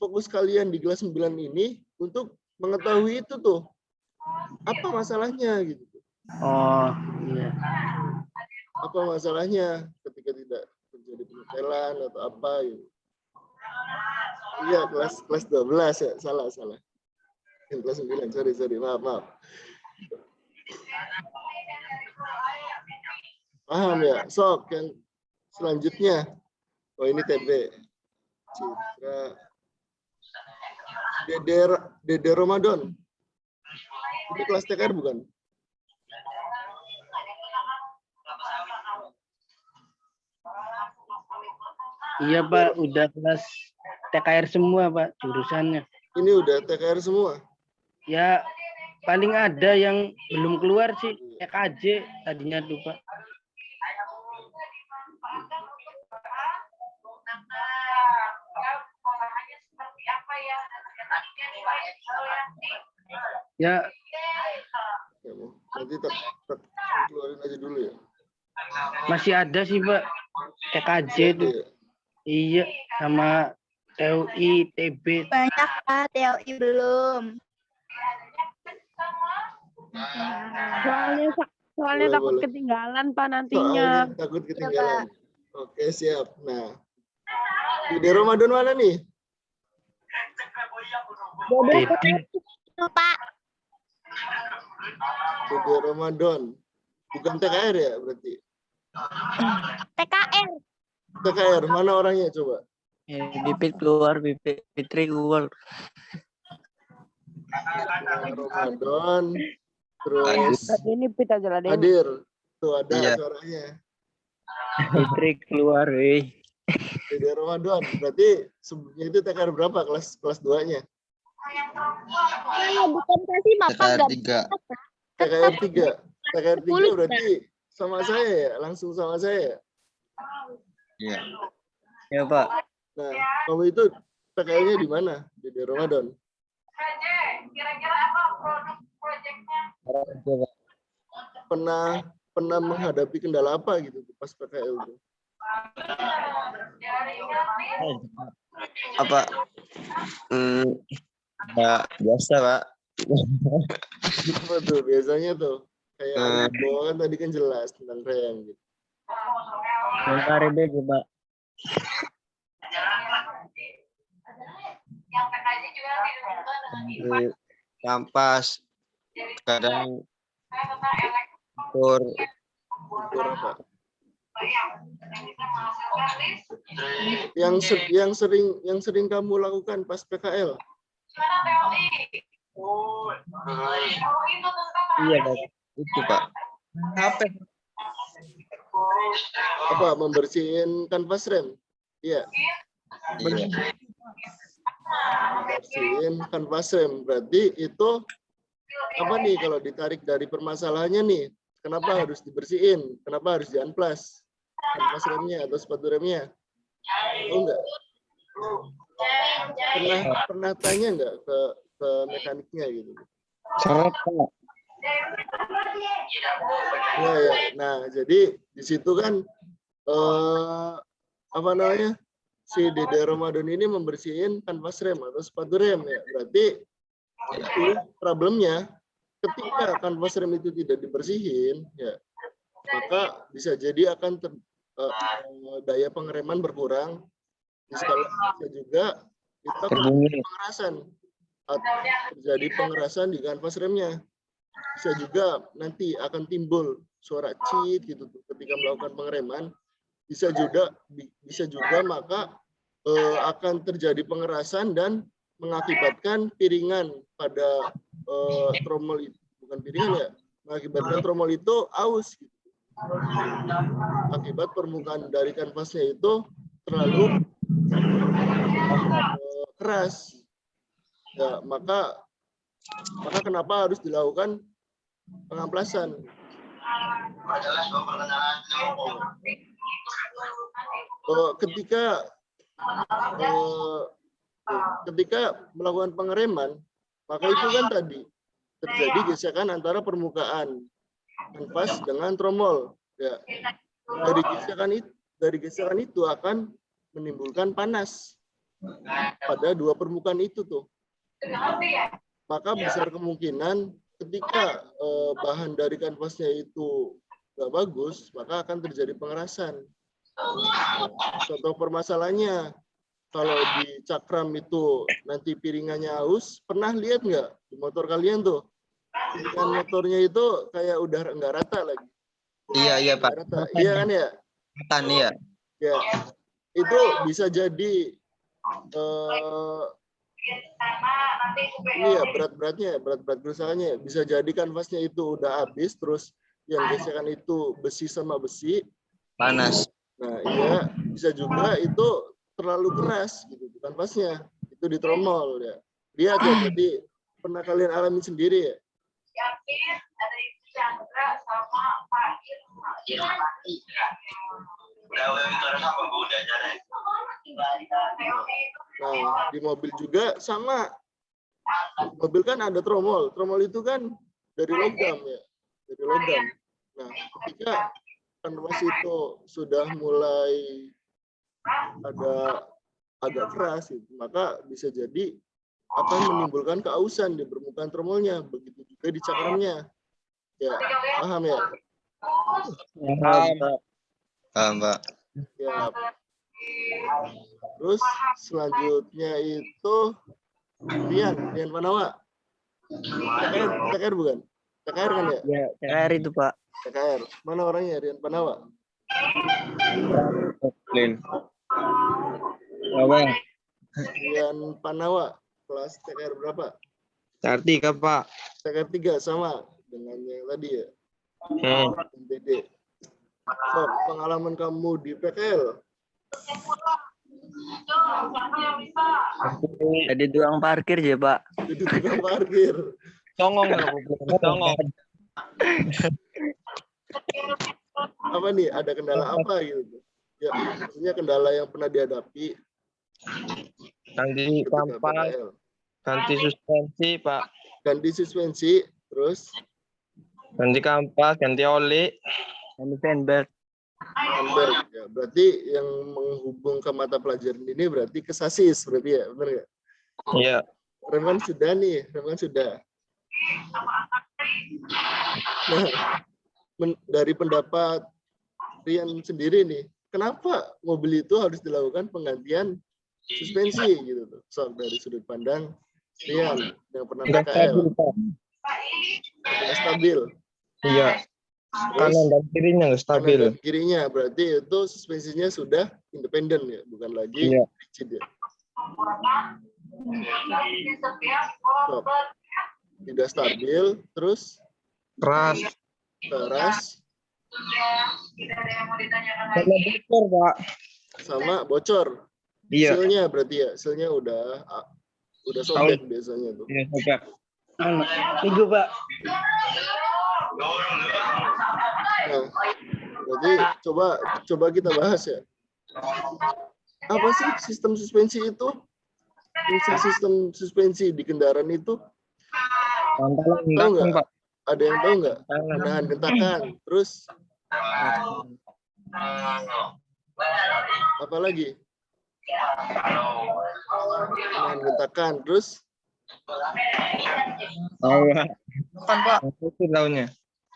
Speaker 8: fokus kalian di kelas 9 ini untuk mengetahui itu tuh apa masalahnya gitu.
Speaker 9: Oh iya.
Speaker 8: Apa masalahnya ketika tidak terjadi penyetelan atau apa gitu. Iya, kelas 12 ya, salah. Yang kelas 9, sorry, maaf. Paham ya? Sok, yang selanjutnya. Oh, ini TB. Citra. Dede Ramadan. Ini kelas TKR bukan?
Speaker 9: Iya Pak udah kelas TKR semua Pak jurusannya.
Speaker 8: Ini udah TKR semua?
Speaker 9: Ya paling ada yang belum keluar sih EKJ tadinya tuh Pak. Ya,
Speaker 8: Ya, Bu. Nanti keluarin aja dulu ya.
Speaker 9: masih ada sih, Pak. TKJ itu.
Speaker 8: Ya.
Speaker 9: Iya, sama TUI, TB.
Speaker 5: Banyak Pak, TOI belum.
Speaker 3: Soalnya
Speaker 8: Boleh,
Speaker 3: takut
Speaker 8: boleh.
Speaker 3: ketinggalan Pak
Speaker 8: Soalnya
Speaker 3: nantinya.
Speaker 8: takut ketinggalan. Oke, siap. Nah, di Ramadan mana nih?
Speaker 5: Itu Pak.
Speaker 8: Di Ramadan. Bukan TKR ya berarti?
Speaker 5: TKR.
Speaker 8: TKR, mana orangnya coba?
Speaker 1: Bibit keluar, bibit Fitri keluar.
Speaker 8: Ramadan. Terus
Speaker 3: Ini pita aja lah deh.
Speaker 8: hadir. Tuh ada
Speaker 1: Iya.
Speaker 8: suaranya.
Speaker 1: Fitri keluar,
Speaker 8: Di Ramadan. Berarti sebelumnya itu TKR berapa? Kelas 2-nya?
Speaker 5: Bukan kasih Bapak
Speaker 1: TKR
Speaker 5: enggak.
Speaker 1: 3.
Speaker 8: TKR 3. TKR 3
Speaker 5: 10,
Speaker 8: berarti sama saya ya? Langsung sama saya ya?
Speaker 1: Iya. Ya, Pak.
Speaker 8: Nah, kamu itu TKR-nya di mana? Di Ramadan. Pernah menghadapi kendala apa gitu pas PKL itu?
Speaker 1: Apa? Ya, biasa, Pak.
Speaker 8: Apa tuh biasanya tuh? Kayak bawah kan tadi kan jelas tentang rem gitu.
Speaker 1: Bentar, coba. Kampas. Kadang ukur
Speaker 8: Berapa? Yang sering kamu lakukan pas PKL?
Speaker 1: iya, Pak. Itu, Pak. Apa?
Speaker 8: Apa membersihin kanvas rem? Iya.
Speaker 1: Iya.
Speaker 8: Bersihin kanvas rem. Berarti itu apa nih kalau ditarik dari permasalahannya nih? Kenapa harus dibersihin? Kenapa harus di-unplus? Kanvas remnya atau sepatu remnya? Oh enggak? Pernah tanya enggak ke mekaniknya gitu?
Speaker 1: Seret, Pak.
Speaker 8: Nah, ya. Nah, jadi di situ kan apa namanya? Si Dede Ramadan ini membersihin kanvas rem atau sepatu rem ya. Berarti itu problemnya ketika kanvas rem itu tidak dibersihin ya, maka bisa jadi akan daya pengereman berkurang. Bisa juga itu akan pengerasan atau terjadi pengerasan di kanvas remnya. Bisa juga nanti akan timbul suara cheat gitu ketika melakukan pengereman. Bisa juga maka akan terjadi pengerasan dan mengakibatkan piringan pada tromol itu, bukan piringan ya, mengakibatkan tromol itu aus gitu. Akibat permukaan dari kanvasnya itu terlalu keras ya, maka kenapa harus dilakukan pengamplasan? Ketika melakukan pengereman, maka itu kan tadi terjadi gesekan antara permukaan kanvas dengan tromol. Ya. Dari gesekan itu akan menimbulkan panas pada dua permukaan itu tuh. Maka besar kemungkinan ketika bahan dari kanvasnya itu nggak bagus, maka akan terjadi pengerasan. Contoh permasalahannya, kalau di cakram itu nanti piringannya aus, pernah lihat nggak di motor kalian tuh? Piringan motornya itu kayak udah nggak rata lagi.
Speaker 1: Iya, Pak.
Speaker 8: Rata. Iya kan ya?
Speaker 1: Kan, iya.
Speaker 8: Ya, itu bisa jadi berat kerusakannya bisa jadi kanvasnya itu udah habis, terus yang gesekan itu besi sama besi
Speaker 1: Panas.
Speaker 8: Nah, iya, bisa juga itu terlalu keras gitu kanvasnya. Itu di tromol ya. Lihat ya, jadi pernah kalian alami sendiri ya? Nah, di mobil juga sama. mobil kan ada tromol. Tromol itu kan dari logam ya, dari logam. Nah, ketika kanvas itu sudah mulai ada agak keras, gitu, maka bisa jadi akan menimbulkan keausan di permukaan tromolnya. Begitu juga di cakramnya. Ya, paham ya?
Speaker 10: Paham, Pak.
Speaker 8: Ya. Terus selanjutnya itu Rian Panawa. TKR bukan? TKR kan ya?
Speaker 9: Ya, TKR itu Pak.
Speaker 8: TKR. Mana orangnya Rian Panawa?
Speaker 10: Lin. Apa?
Speaker 8: Rian Panawa. Kelas TKR berapa?
Speaker 10: Carti kan, Pak?
Speaker 8: TKR 3 sama dengan yang tadi ya? MTD. So, pengalaman kamu di PKL?
Speaker 9: Ada tukang parkir ya Pak.
Speaker 8: Jadi tukang parkir.
Speaker 10: Songong. Songong.
Speaker 8: Apa nih? Ada kendala apa gitu? Ya, maksudnya kendala yang pernah dihadapi
Speaker 10: Ganti
Speaker 8: ketika
Speaker 10: kampas,
Speaker 8: PKL.
Speaker 10: ganti suspensi, Pak.
Speaker 8: Ganti suspensi, terus
Speaker 10: Ganti kampas, ganti oli.
Speaker 9: Ini fanbag.
Speaker 8: handbrake. Ya, berarti yang menghubung ke mata pelajaran ini berarti ke sasis, berarti ya, benar nggak?
Speaker 10: Iya.
Speaker 8: Rem kan sudah nih, rem kan sudah. Nah, dari pendapat Rian sendiri nih, kenapa mobil itu harus dilakukan penggantian suspensi gitu tuh? So, dari sudut pandang Rian yang pernah
Speaker 10: Nggak
Speaker 8: PKL,
Speaker 10: stabil, Pak.
Speaker 8: nggak stabil.
Speaker 10: Iya. Kanan dan kirinya nggak stabil.
Speaker 8: Kanan dan kirinya berarti itu suspensinya sudah independen ya, bukan lagi
Speaker 10: Iya.
Speaker 8: rigid ya. So, tidak stabil, terus
Speaker 10: Keras. Sama bocor, Pak.
Speaker 8: sama bocor.
Speaker 10: Iya.
Speaker 8: Silnya berarti ya, silnya udah sobek biasanya tuh.
Speaker 10: Iya, sobek.
Speaker 9: Minggu Pak.
Speaker 8: Nah, berarti coba kita bahas ya. Apa sih sistem suspensi itu? Fungsi sistem suspensi di kendaraan itu
Speaker 10: Pantalan
Speaker 8: tahu
Speaker 10: belakang,
Speaker 8: nggak?
Speaker 10: Pak.
Speaker 8: Ada yang tahu nggak? Menahan gentakan. Terus apa lagi? Menahan gentakan. Terus
Speaker 10: Oh, kan, Pak. Itu daunnya.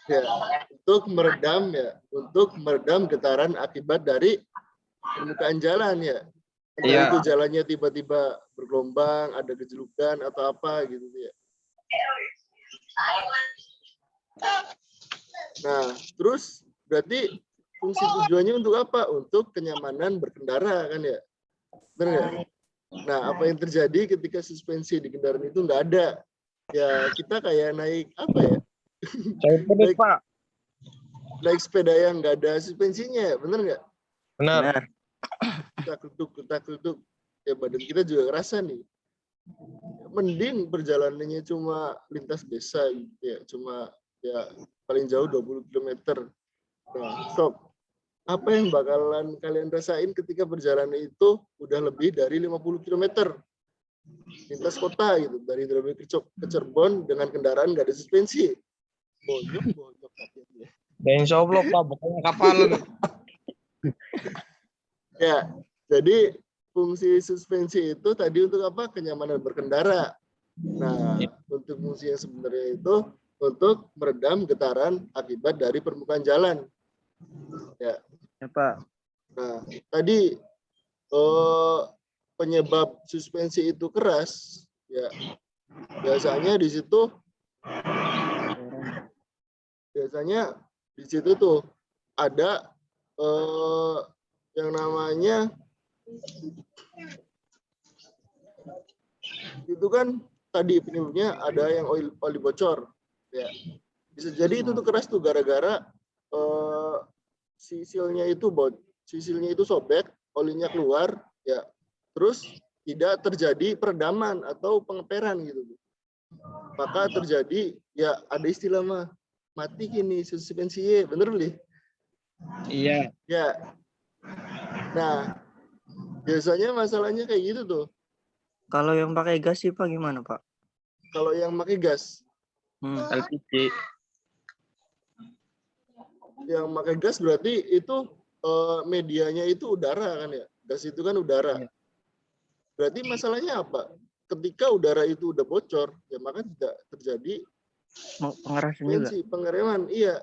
Speaker 8: ya untuk meredam getaran akibat dari permukaan jalan ya. Entah
Speaker 10: Iya.
Speaker 8: itu jalannya tiba-tiba bergelombang, ada gejolukan atau apa gitu ya. Nah, terus berarti fungsi tujuannya untuk apa? Untuk kenyamanan berkendara kan ya? Benar nggak? Nah, apa yang terjadi ketika suspensi di kendaraan itu nggak ada? Ya kita kayak naik apa ya?
Speaker 10: Saya pedis,
Speaker 8: Baik.
Speaker 10: Pak.
Speaker 8: Naik sepeda yang nggak ada suspensinya, benar nggak?
Speaker 10: Benar.
Speaker 8: Kita ketuk, ya badan kita juga ngerasa nih. Mending perjalanannya cuma lintas desa gitu ya, cuma ya paling jauh 20 km. Nah, stop. Apa yang bakalan kalian rasain ketika perjalanan itu udah lebih dari 50 km? Lintas kota gitu, dari Indramayu ke Cirebon dengan kendaraan nggak ada suspensi. Bonyok katanya.
Speaker 10: Ya, insya Allah, Pak. Bukannya kapalan.
Speaker 8: Ya, jadi fungsi suspensi itu tadi untuk apa? Kenyamanan berkendara. Nah, untuk fungsi yang sebenarnya itu untuk meredam getaran akibat dari permukaan jalan. Ya,
Speaker 9: Ya Pak.
Speaker 8: nah tadi penyebab suspensi itu keras, ya biasanya di situ tuh ada yang namanya itu kan tadi penyebabnya ada yang oli bocor ya, bisa jadi itu tuh keras tuh gara-gara sisilnya itu sobek, olinya keluar ya, terus tidak terjadi peredaman atau pengeperan gitu, maka terjadi ya ada istilah mah mati kini suspensi, bener li?
Speaker 10: Iya.
Speaker 8: Ya. Nah, biasanya masalahnya kayak gitu tuh.
Speaker 9: Kalau yang pakai gas sih Pak gimana Pak?
Speaker 8: Kalau yang pakai gas,
Speaker 9: LPG.
Speaker 8: yang pakai gas berarti itu medianya itu udara kan ya? Gas itu kan udara. Berarti masalahnya apa? Ketika udara itu udah bocor, ya maka tidak terjadi
Speaker 9: Pengerasan juga.
Speaker 8: pengereman. Iya.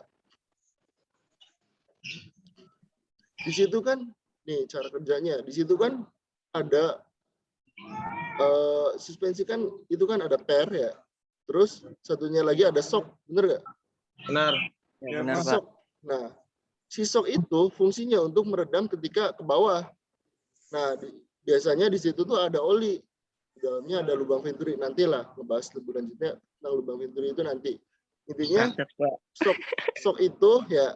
Speaker 8: Di situ kan, nih cara kerjanya. Di situ kan ada suspensi kan, itu kan ada per ya. Terus satunya lagi ada shock, bener nggak?
Speaker 9: Benar. Ya, benar, Pak.
Speaker 8: Shock. Nah, si shock itu fungsinya untuk meredam ketika ke bawah. Nah, biasanya di situ tuh ada oli. Di dalamnya ada lubang venturi. Nantilah ngebahas lebih lanjutnya tentang lubang venturi itu nanti. Intinya shock itu ya,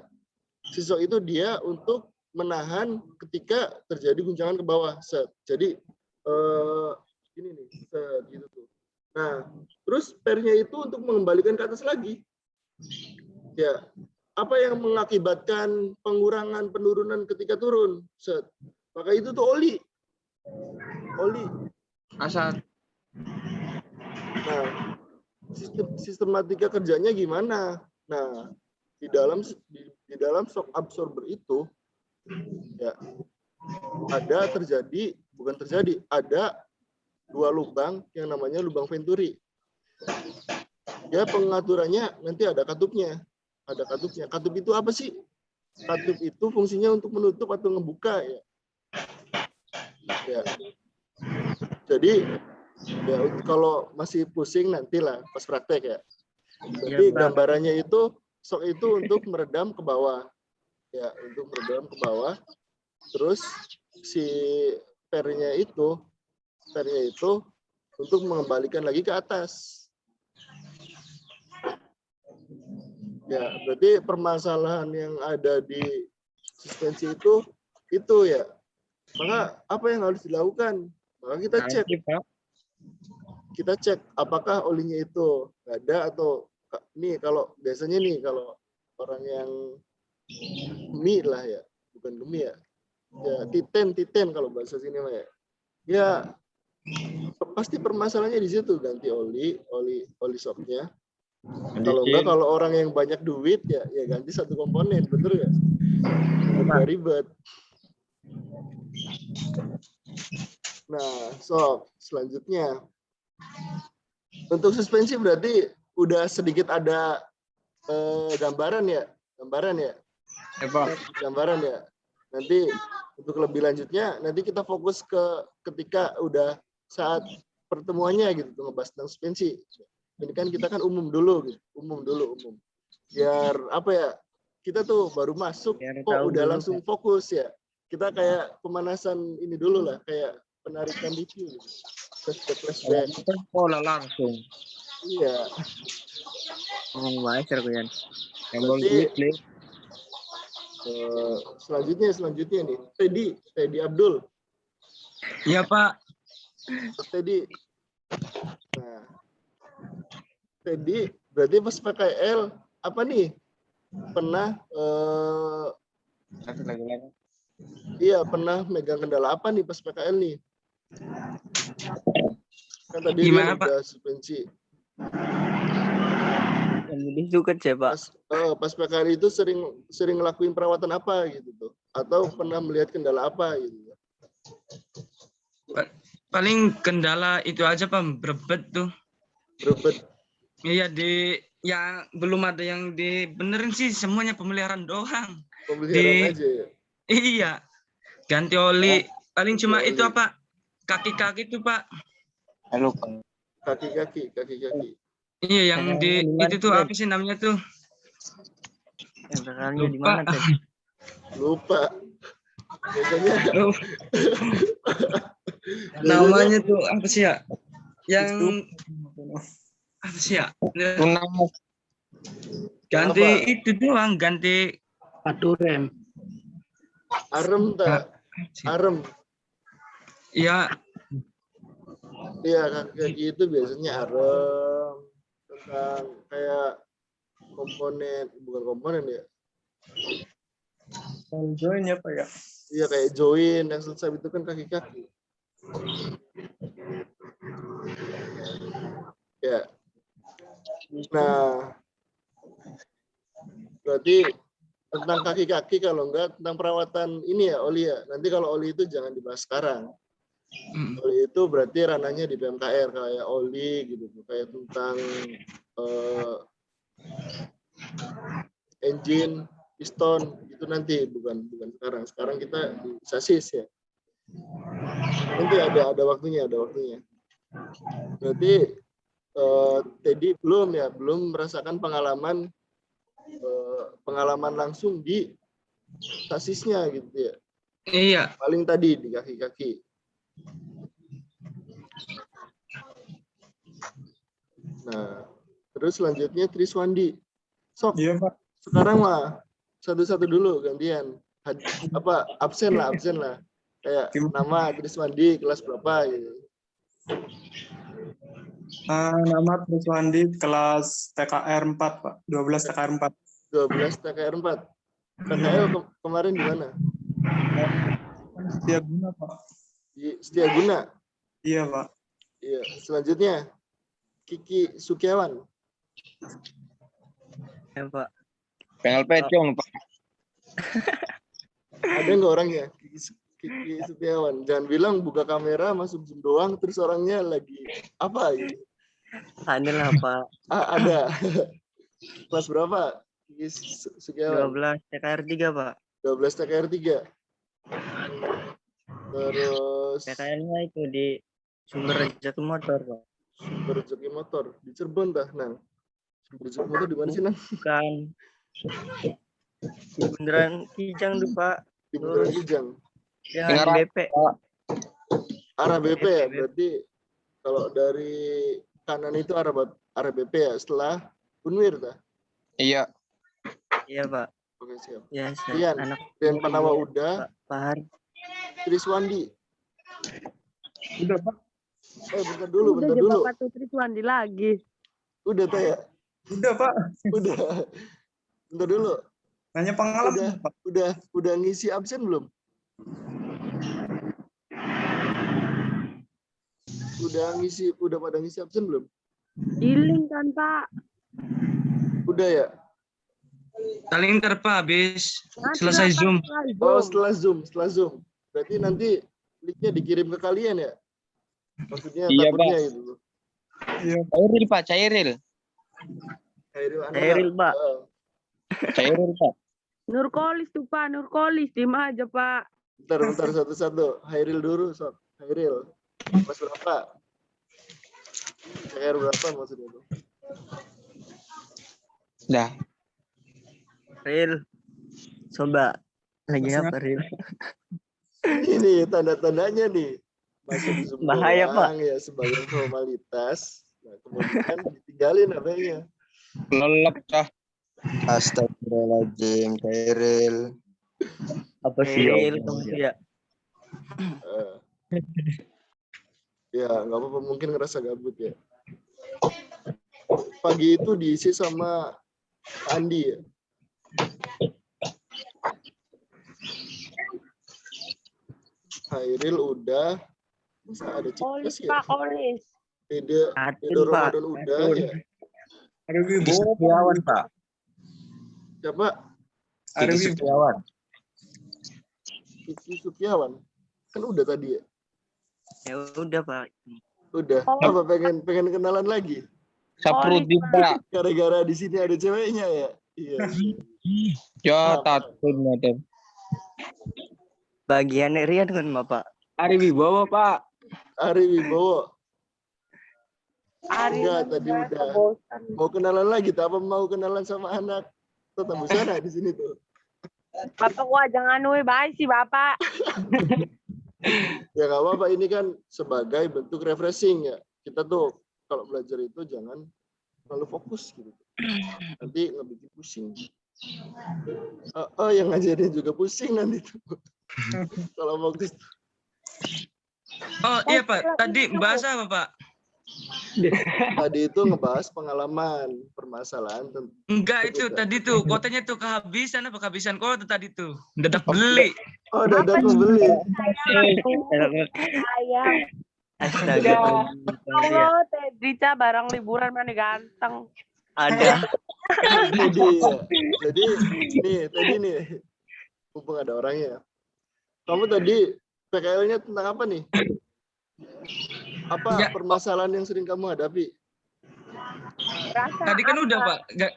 Speaker 8: si shock itu dia untuk menahan ketika terjadi guncangan ke bawah. Set. Jadi ini nih, set, gitu tuh. Nah, terus pernya itu untuk mengembalikan ke atas lagi. Ya, apa yang mengakibatkan pengurangan penurunan ketika turun? Set. Maka itu tuh oli.
Speaker 9: Asal.
Speaker 8: Nah, sistematika kerjanya gimana? Nah, di dalam shock absorber itu ya ada dua lubang yang namanya lubang venturi. Ya, pengaturannya nanti ada katupnya. Katup itu apa sih? Katup itu fungsinya untuk menutup atau ngebuka ya. Ya. Jadi ya kalau masih pusing nantilah pas praktek ya. Jadi gambarannya itu shock itu untuk meredam ke bawah. Ya, untuk meredam ke bawah. Terus si pernya itu untuk mengembalikan lagi ke atas. Ya, berarti permasalahan yang ada di suspensi itu ya. Maka apa yang harus dilakukan? Maka kita cek apakah olinya itu nggak ada atau nih kalau biasanya nih kalau orang yang gemi lah ya, bukan gemi ya. Ya, titen kalau bahasa sini mah ya. Ya pasti permasalahannya di situ, ganti oli shocknya. Kalau enggak, kalau orang yang banyak duit ya ganti satu komponen, bener nggak? Ribet. Nah, selanjutnya untuk suspensi berarti udah sedikit ada gambaran ya. Nanti untuk lebih lanjutnya nanti kita fokus ketika udah saat pertemuannya gitu, ngebahas tentang suspensi. Ini kan kita kan umum dulu. Biar apa ya? Kita tuh baru masuk kok udah langsung fokus ya. Kita kayak pemanasan ini dulu lah, kayak penarikan review gitu. Flashback.
Speaker 9: Pola langsung.
Speaker 8: Iya.
Speaker 9: Master kan.
Speaker 8: Selanjutnya nih, Teddy Abdul.
Speaker 10: Iya, Pak.
Speaker 8: Teddy. Nah, Teddy berarti pas PKL apa nih? Pernah pernah megang kendala apa nih pas PKL nih? Kan tadi
Speaker 10: Gimana,
Speaker 8: dia udah suspensi.
Speaker 9: Yang lebih suka Pak.
Speaker 8: Pas PKL itu sering ngelakuin perawatan apa gitu tuh? Atau pernah melihat kendala apa gitu?
Speaker 10: Paling kendala itu aja, Pak, berebet tuh.
Speaker 8: Berebet.
Speaker 10: Iya, yang belum ada yang dibenerin sih, semuanya pemeliharaan doang.
Speaker 8: Pemeliharaan aja ya?
Speaker 10: Iya, ganti oli. Paling cuma itu apa? Kaki-kaki tuh, Pak.
Speaker 9: Halo,
Speaker 8: Kaki-kaki.
Speaker 10: Iya, yang itu tuh apa sih namanya tuh?
Speaker 9: Yang terkenalnya di mana tadi?
Speaker 8: Lupa. Biasanya
Speaker 10: namanya tuh apa sih ya? Yang apa sih ya? Ganti apa? Itu doang, ganti
Speaker 9: Paturem.
Speaker 8: Arem tak? Arem.
Speaker 10: Iya.
Speaker 8: Iya, kaki itu biasanya arem. Tentang kayak bukan komponen ya.
Speaker 9: Join ya, Pak ya?
Speaker 8: Iya, kayak join yang selesai itu kan kaki-kaki. Ya, Nah, berarti tentang kaki-kaki, kalau enggak tentang perawatan ini ya oli ya. Nanti kalau oli itu jangan dibahas sekarang. Oli itu berarti ranahnya di BMKR kayak oli gitu, kayak tentang engine, piston itu nanti bukan sekarang. Sekarang kita di sasis ya. Nanti ada waktunya, Berarti Teddy belum merasakan pengalaman langsung di sasisnya gitu ya.
Speaker 10: Iya.
Speaker 8: Paling tadi di kaki-kaki. Nah, terus selanjutnya Triswandi. Sok.
Speaker 11: Iya, Pak.
Speaker 8: Sekarang mah satu-satu dulu gantian. Absen lah. Kayak nama Triswandi kelas berapa gitu.
Speaker 11: Nama Triswandi kelas TKR 4, Pak. 12 TKR 4.
Speaker 8: 12 TKR 4. TKL kemarin di mana?
Speaker 11: Setiaguna, Pak.
Speaker 8: Di Setiaguna.
Speaker 11: Iya, Pak.
Speaker 8: Iya. Selanjutnya Kiki Sukiawan.
Speaker 9: Ya, Pak.
Speaker 10: PLP Cung, Pak.
Speaker 8: Ada nggak orangnya? Kiki Setiawan. Jangan bilang buka kamera masuk Zoom doang terus orangnya lagi apa gitu.
Speaker 9: Ada lah, Pak.
Speaker 8: Ada. Kelas berapa? Kiki Setiawan.
Speaker 9: 12 TKR 3, Pak.
Speaker 8: 12 TKR 3. Terus
Speaker 9: TKR-nya itu di Sumber Rezeki Motor, Pak.
Speaker 8: Sumber Rezeki Motor di Cirebon dah, Nang. Sumber Rezeki Motor di mana sih, Nang?
Speaker 9: Bukan. Di Bundaran Kijang tuh, Pak.
Speaker 8: Di Bundaran Kijang.
Speaker 9: Ya, di BP.
Speaker 8: Arah BP ya, berarti kalau dari kanan itu arah BP ya, setelah Unwir dah.
Speaker 10: Iya.
Speaker 9: Iya, Pak.
Speaker 8: Oke, siap.
Speaker 9: Ya,
Speaker 8: Rian,
Speaker 9: anak
Speaker 8: Rian Panawa udah.
Speaker 9: Pak Hari.
Speaker 8: Triswandi.
Speaker 11: Udah, Pak.
Speaker 8: Bentar dulu.
Speaker 3: Bapak tuh Triswandi lagi.
Speaker 8: Udah, Taya.
Speaker 11: Udah, Pak.
Speaker 8: Udah. Bentar dulu.
Speaker 11: Nanya pengalaman, Pak.
Speaker 8: Udah ngisi absen belum? Udah pada ngisi absen belum?
Speaker 3: Di-link kan, Pak.
Speaker 8: Udah ya?
Speaker 10: Talinter, Pak, habis
Speaker 3: Nanti
Speaker 10: selesai
Speaker 3: Bapak
Speaker 10: Zoom.
Speaker 8: Oh, setelah Zoom. Berarti nanti linknya dikirim ke kalian ya? Maksudnya
Speaker 10: Iya,
Speaker 8: takutnya
Speaker 10: Pak.
Speaker 8: itu.
Speaker 11: Iya.
Speaker 10: Cairil, Pak, Cairil.
Speaker 9: Cairil, Pak.
Speaker 10: Cairil, Pak.
Speaker 3: Nurkolis tuh, Pak. Nurkolis. Diem aja, Pak.
Speaker 8: Bentar satu-satu. Hairil dulu, Sob. Hairil. Mas berapa? CR berapa maksudnya itu?
Speaker 10: Dah.
Speaker 9: Ril. Coba. Lagi apa, Ril?
Speaker 8: Ini tanda-tandanya nih. Masuk Zoom
Speaker 9: Bahaya,
Speaker 8: doang,
Speaker 9: Pak.
Speaker 8: ya sebagai formalitas. Nah, kemudian ditinggalin apanya.
Speaker 10: Lelep, Cah.
Speaker 12: Astagfirullahaladzim, Cairil.
Speaker 9: Apa sih, Ril? Kamu sih ya?
Speaker 8: Ya, nggak apa-apa. Mungkin ngerasa gabut ya. Pagi itu diisi sama Andi ya. Hairil udah. Masa ada
Speaker 3: Kolis,
Speaker 8: Cikas ya?
Speaker 3: Pak. Kolis.
Speaker 8: Edo
Speaker 9: Pak.
Speaker 8: Ramadan udah ya.
Speaker 11: Ada Wibowo,
Speaker 12: Setiawan, Pak.
Speaker 8: Siapa?
Speaker 11: Ada
Speaker 12: Kiki Setiawan.
Speaker 8: Kiki Sukiawan. Kan udah tadi ya?
Speaker 9: Ya udah, Pak.
Speaker 8: Udah.
Speaker 3: Oh.
Speaker 8: Apa pengen kenalan lagi?
Speaker 10: Saprudin, Pak.
Speaker 8: Gara-gara di sini ada ceweknya ya? Iya.
Speaker 10: Ya, tatun ada.
Speaker 9: Bagian Rian kan, Bapak.
Speaker 12: Ari Wibowo, Pak.
Speaker 8: Ari Wibowo.
Speaker 3: Ari
Speaker 8: Enggak, tadi udah.
Speaker 3: bosan.
Speaker 8: Mau kenalan lagi, tak apa mau kenalan sama anak tetap busana di sini tuh.
Speaker 3: Bapak gua jangan baik sih, Bapak.
Speaker 8: Ya nggak apa-apa, ini kan sebagai bentuk refreshing ya. Kita tuh kalau belajar itu jangan terlalu fokus gitu. Nanti ngebikin pusing. Yang ngajarin juga pusing nanti tuh. Kalau fokus.
Speaker 10: Oh, iya, Pak. Tadi bahasa apa, Pak?
Speaker 8: Tadi itu ngebahas pengalaman permasalahan
Speaker 10: Enggak, itu tadi tuh kuotanya tuh kehabisan kuota tadi tuh. Dadak beli.
Speaker 8: Oh, dadak membeli.
Speaker 3: Sayang.
Speaker 9: Astaga.
Speaker 3: Oh, Tedrica barang liburan mana ganteng.
Speaker 9: Ada.
Speaker 8: Jadi tadi nih, mumpung ada orangnya. Kamu tadi PKL-nya tentang apa nih? Apa permasalahan yang sering kamu hadapi?
Speaker 10: Tadi kan udah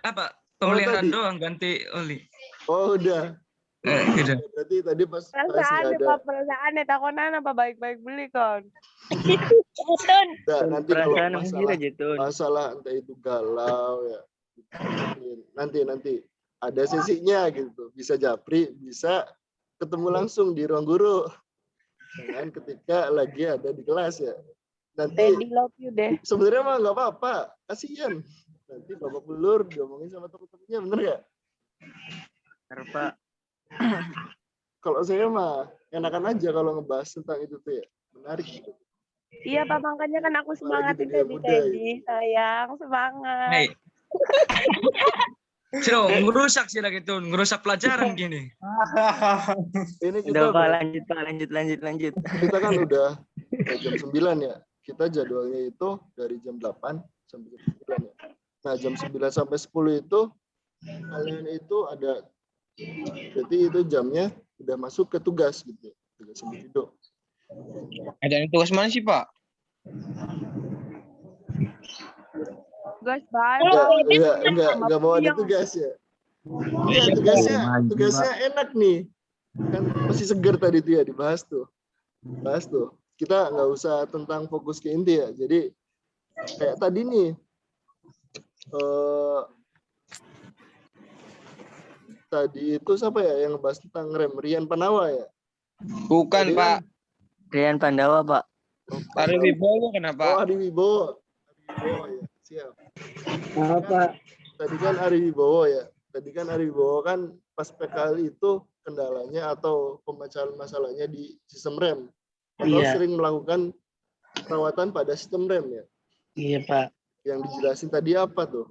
Speaker 10: Pak, pemeliharaan
Speaker 8: tadi.
Speaker 10: doang ganti oli.
Speaker 8: Oh udah.
Speaker 10: Udah.
Speaker 8: Berarti tadi pas
Speaker 3: Perasaan
Speaker 8: masih ada.
Speaker 3: Pak, perasaan takonan apa baik-baik beli kan?
Speaker 8: Nah, nanti kalau
Speaker 9: perasaan
Speaker 8: masalah entah itu galau ya. Nanti ada sesinya gitu. Bisa japri, bisa ketemu langsung di ruang guru. Jangan ketika lagi ada di kelas ya. Nanti
Speaker 3: Teddy love you deh.
Speaker 8: sebenarnya mah nggak apa-apa, kasihan. Nanti babak belur diomongin sama temen-temennya, bener nggak?
Speaker 9: Bener, Pak.
Speaker 8: Kalau saya mah enakan aja kalau ngebahas tentang itu tuh ya, menarik gitu.
Speaker 3: Iya Pak, makanya kan aku semangatin
Speaker 8: dunia
Speaker 3: Teddy,
Speaker 8: muda,
Speaker 3: sayang, semangat.
Speaker 10: Hey. Ciro, ngerusak sih lagi tuh, ngerusak pelajaran gini.
Speaker 8: Ini
Speaker 9: Udah
Speaker 8: kita
Speaker 9: Pak, lanjut.
Speaker 8: kita kan udah jam 9 ya. Kita jadwalnya itu dari jam 8 sampai jam 9 ya. Nah, jam 9 sampai 10 itu kalian itu ada, berarti itu jamnya udah masuk ke tugas gitu. Tugas individu.
Speaker 12: Ada yang tugas mana sih, Pak?
Speaker 3: Guys, bye.
Speaker 8: Enggak mau ada tugas ya. Iya, tugasnya enak nih. Kan masih seger tadi tuh ya dibahas tuh. Bahas tuh. Kita nggak usah tentang fokus ke inti ya. Jadi kayak tadi nih tadi itu siapa ya yang ngebahas tentang rem? Rian Panawa ya?
Speaker 12: Bukan,
Speaker 8: tadi
Speaker 12: Pak.
Speaker 9: Rian Pandawa, Pak.
Speaker 12: Ari Wibowo kenapa?
Speaker 8: Oh, Ari Wibowo. Ya, siap.
Speaker 9: Apa?
Speaker 8: Tadi kan Ari Wibowo ya. Tadi kan Ari Wibowo kan pas PKL itu kendalanya atau pemecahan masalahnya di sistem rem. Atau sering melakukan perawatan pada sistem rem ya.
Speaker 9: Iya, Pak.
Speaker 8: Yang dijelasin tadi apa tuh?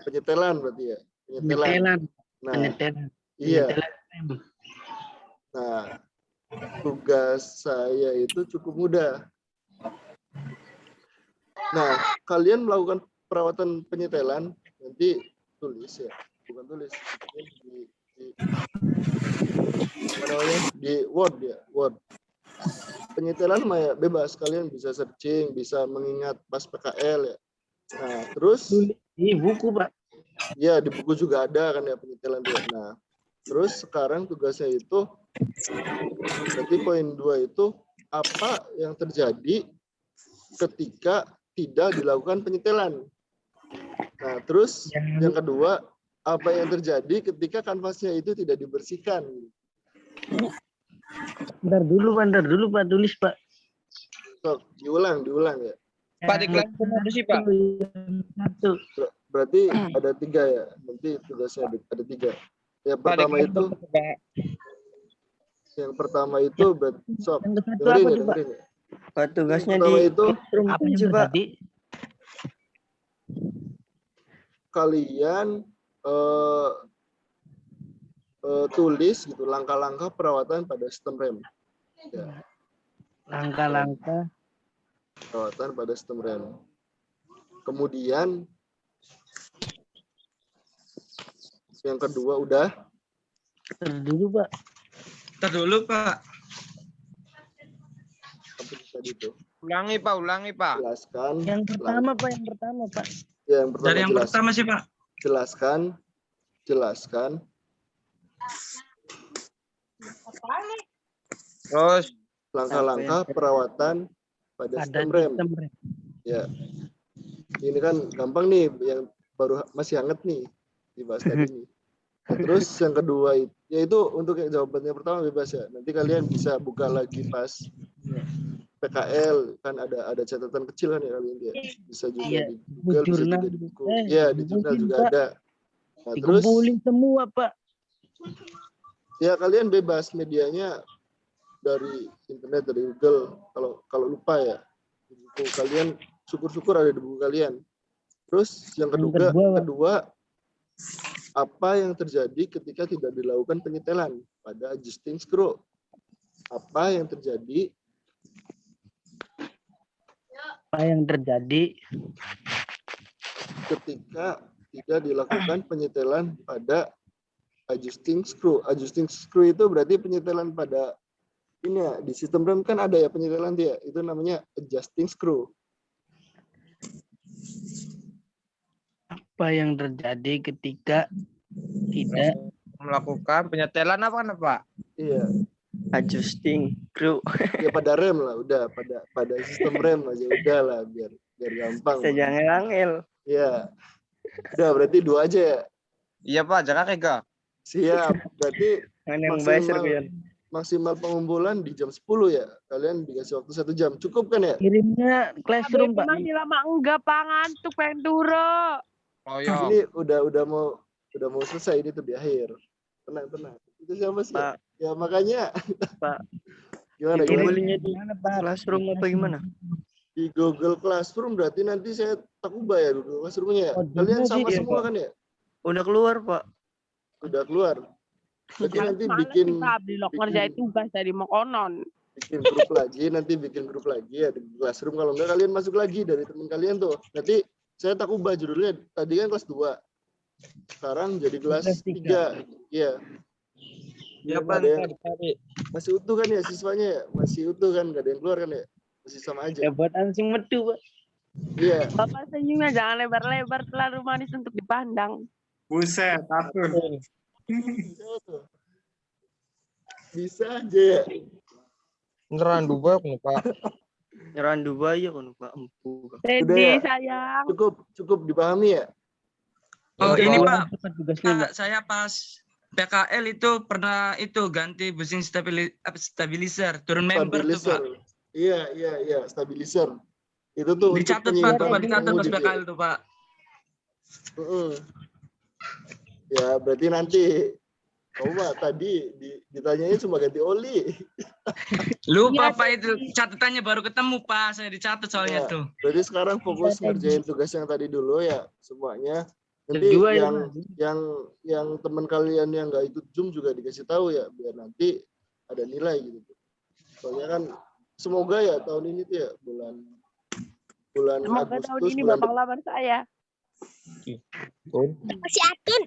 Speaker 8: Penyetelan berarti ya. Penyetelan. Nah, iya. Nah, tugas saya itu cukup mudah. Nah, kalian melakukan perawatan penyetelan nanti tulis ya, bukan tulis di Word ya, Word. Penyetelan mah ya bebas, kalian bisa searching, bisa mengingat pas PKL ya. Nah, terus
Speaker 9: di buku, Pak.
Speaker 8: Ya, di buku juga ada kan ya penyetelan dia. Nah, terus sekarang tugasnya itu berarti poin 2 itu apa yang terjadi ketika tidak dilakukan penyetelan. Nah, terus yang kedua, apa yang terjadi ketika kanvasnya itu tidak dibersihkan.
Speaker 9: Bentar dulu, Pak. Tulis, Pak.
Speaker 8: So, diulang ya.
Speaker 12: Pak, di kelas ada sih, Pak.
Speaker 9: Satu.
Speaker 8: Berarti ada 3 ya. Nanti tugasnya ada 3. Yang pertama itu sok dengerin ya.
Speaker 9: Pak, tugasnya
Speaker 8: itu
Speaker 9: apa sih, Pak?
Speaker 8: Kalian tulis gitu langkah-langkah perawatan pada sistem rem. Ya.
Speaker 9: Langkah-langkah
Speaker 8: perawatan pada sistem rem. Kemudian yang kedua udah.
Speaker 9: Dulu, Pak.
Speaker 8: Tadi itu.
Speaker 12: Ulangi, Pak.
Speaker 8: Jelaskan.
Speaker 9: Yang pertama, Pak.
Speaker 8: Ya, yang pertama.
Speaker 10: Dari yang pertama sih, Pak.
Speaker 8: Jelaskan.
Speaker 12: Terus
Speaker 8: langkah-langkah perawatan pada sistem rem. Ya. Ini kan gampang nih, yang baru masih hangat nih dibahas tadi nih. Nah, terus yang kedua itu untuk yang jawabannya pertama bebas ya. Nanti kalian bisa buka lagi pas PKL, kan ada catatan kecil kan ya kalian ya. Bisa juga di Google, bisa juga di buku. Iya, di jurnal juga ada. Nah, terus
Speaker 9: semua, Pak.
Speaker 8: Ya kalian bebas medianya dari internet, dari Google. Kalau lupa ya, di buku kalian syukur-syukur ada di buku kalian. Terus yang kedua apa yang terjadi ketika tidak dilakukan penyetelan pada adjusting screw? Apa yang terjadi? ketika tidak dilakukan penyetelan pada adjusting screw. Adjusting screw itu berarti penyetelan pada ini ya, di sistem rem kan ada ya penyetelan dia, itu namanya adjusting screw.
Speaker 9: Apa yang terjadi ketika tidak
Speaker 12: Melakukan penyetelan apa kan Pak?
Speaker 8: Iya,
Speaker 13: Adjusting screw.
Speaker 8: ya pada rem lah, udah pada sistem rem aja udah lah biar gampang.
Speaker 13: Sejangel-angel.
Speaker 8: Iya. Udah berarti 2 aja ya.
Speaker 12: Iya Pak, jangan kega.
Speaker 8: Siap. Berarti
Speaker 13: Yang
Speaker 8: maksimal pengumpulan di jam 10 ya. Kalian dikasih waktu 1 jam. Cukup kan ya?
Speaker 9: kirimnya classroom Pak?
Speaker 3: Masih lama enggak, Pak, ngantuk pengen turu.
Speaker 12: Oh iya.
Speaker 8: Ini udah mau selesai, ini tuh di akhir. Tenang. Itu siapa sih?
Speaker 13: Pak.
Speaker 8: Ya makanya.
Speaker 13: Pak.
Speaker 8: Gimana?
Speaker 13: Belinya di mana Pak? Classroom apa gimana?
Speaker 8: Di Google Classroom berarti nanti saya takuba ya Google Classroom-nya ya.
Speaker 9: Oh,
Speaker 8: Kalian
Speaker 9: juga
Speaker 8: sama
Speaker 9: sih,
Speaker 8: semua
Speaker 13: Pak.
Speaker 8: kan ya?
Speaker 13: Udah keluar Pak.
Speaker 8: Udah keluar. Berarti nanti bikin
Speaker 3: ngerjain tugas dari mau konon.
Speaker 8: grup lagi, nanti bikin grup lagi ya di Classroom. Kalau enggak kalian masuk lagi dari teman kalian tuh. Nanti saya tak ubah judulnya. Tadi kan kelas 2. Sekarang jadi kelas 3. Iya.
Speaker 12: Iya Pak,
Speaker 8: Ada yang-
Speaker 12: dicari.
Speaker 8: Masih utuh kan ya siswanya ya? Masih utuh kan? Gak ada yang keluar kan ya? Masih sama aja.
Speaker 9: Ya buat ansing metu Pak.
Speaker 8: Iya.
Speaker 3: Bapak senyumnya jangan lebar-lebar, terlalu manis untuk dipandang.
Speaker 11: Buset, takut.
Speaker 8: Siapa tuh? Bisa aja ya.
Speaker 12: Beneran dua kan Pak?
Speaker 13: Nyerang Dubai ya kan Pak.
Speaker 3: Ready,
Speaker 8: Udah ya?
Speaker 3: sayang.
Speaker 8: Cukup dipahami ya?
Speaker 10: Oh ini
Speaker 9: Pak,
Speaker 10: Pak,
Speaker 9: tugasnya Pak.
Speaker 10: saya pas PKL itu pernah itu ganti bushing stabilizer, turun member tuh
Speaker 8: Stabilizer.
Speaker 10: Pak.
Speaker 8: Iya, stabilizer. Itu tuh untuk
Speaker 10: Dicatat Pak,
Speaker 8: penyimpanan
Speaker 10: tuh Pak, dicatat pas
Speaker 8: pengemudi dia.
Speaker 10: PKL tuh Pak.
Speaker 8: Ya, berarti nanti tadi ditanyanya cuma ganti oli.
Speaker 10: Lupa Pak itu, catatannya baru ketemu Pak, saya dicatat soalnya
Speaker 8: Ya,
Speaker 10: tuh.
Speaker 8: berarti sekarang fokus ngerjain tugas yang tadi dulu ya semuanya. Nanti
Speaker 9: Kedua ya,
Speaker 8: yang teman kalian yang nggak ikut Zoom juga dikasih tahu ya biar nanti ada nilai gitu. Soalnya kan semoga ya tahun ini tuh ya bulan
Speaker 3: Semoga tahun
Speaker 8: Agustus
Speaker 3: ini
Speaker 8: bulan
Speaker 3: Bapak lamar saya.
Speaker 5: Masih Atun.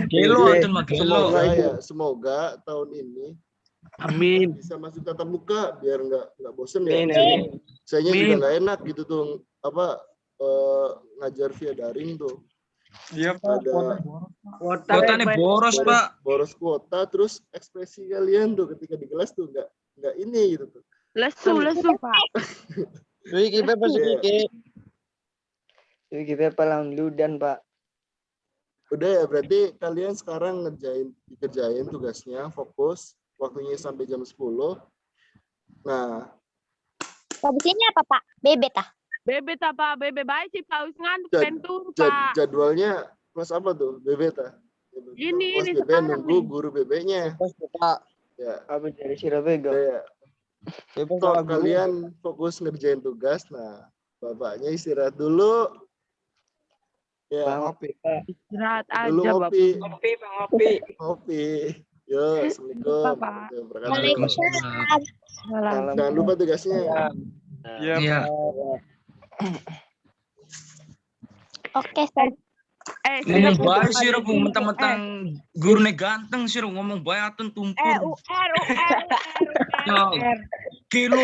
Speaker 10: Gelo Atun mah gelo.
Speaker 8: Semoga tahun ini
Speaker 9: Amin.
Speaker 8: bisa masuk tatap muka biar nggak bosen ya.
Speaker 13: Amin.
Speaker 8: Sayanya juga
Speaker 9: Amin.
Speaker 8: nggak enak gitu tuh ngajar via daring tuh.
Speaker 11: Iya Pak,
Speaker 8: Ada
Speaker 10: Kuotanya boros Pak.
Speaker 8: boros kuota, terus ekspresi kalian tuh ketika di kelas tuh nggak ini gitu tuh.
Speaker 3: Lesu, Pak.
Speaker 12: Wiki Pepe sedikit.
Speaker 13: Kita palang ludan Pak.
Speaker 8: Udah ya, berarti kalian sekarang dikerjain tugasnya, fokus, waktunya sampai jam 10. Nah,
Speaker 5: Habisnya apa Pak? Bebet ah.
Speaker 3: Bebet apa? Bebet baik sih Pak. Wis ngantuk
Speaker 8: Jad-
Speaker 3: pengen turu, Pak.
Speaker 8: jadwalnya kelas apa tuh? BB ta?
Speaker 3: Ini
Speaker 8: Kelas BB
Speaker 3: sekarang
Speaker 8: nunggu
Speaker 3: nih.
Speaker 8: guru BB-nya.
Speaker 12: Pak.
Speaker 8: Ya,
Speaker 13: Apa dari Surabaya?
Speaker 8: ya.
Speaker 12: Bebas
Speaker 8: Kalau
Speaker 12: salah guru.
Speaker 8: kalian fokus ngerjain tugas, nah bapaknya istirahat dulu. Ya,
Speaker 3: Istirahat
Speaker 8: dulu
Speaker 3: aja, Bapak.
Speaker 8: ngopi. Yo, assalamualaikum.
Speaker 3: Bapak.
Speaker 8: Waalaikumsalam.
Speaker 3: Salam.
Speaker 8: Jangan lupa tugasnya.
Speaker 10: Iya.
Speaker 5: Oke, Sir.
Speaker 10: Ngomong baik sih Ru, mentang-mentang gurunya ganteng sih Ru, ngomong baik Atun tumpul.
Speaker 3: UR.
Speaker 10: Ya, kilo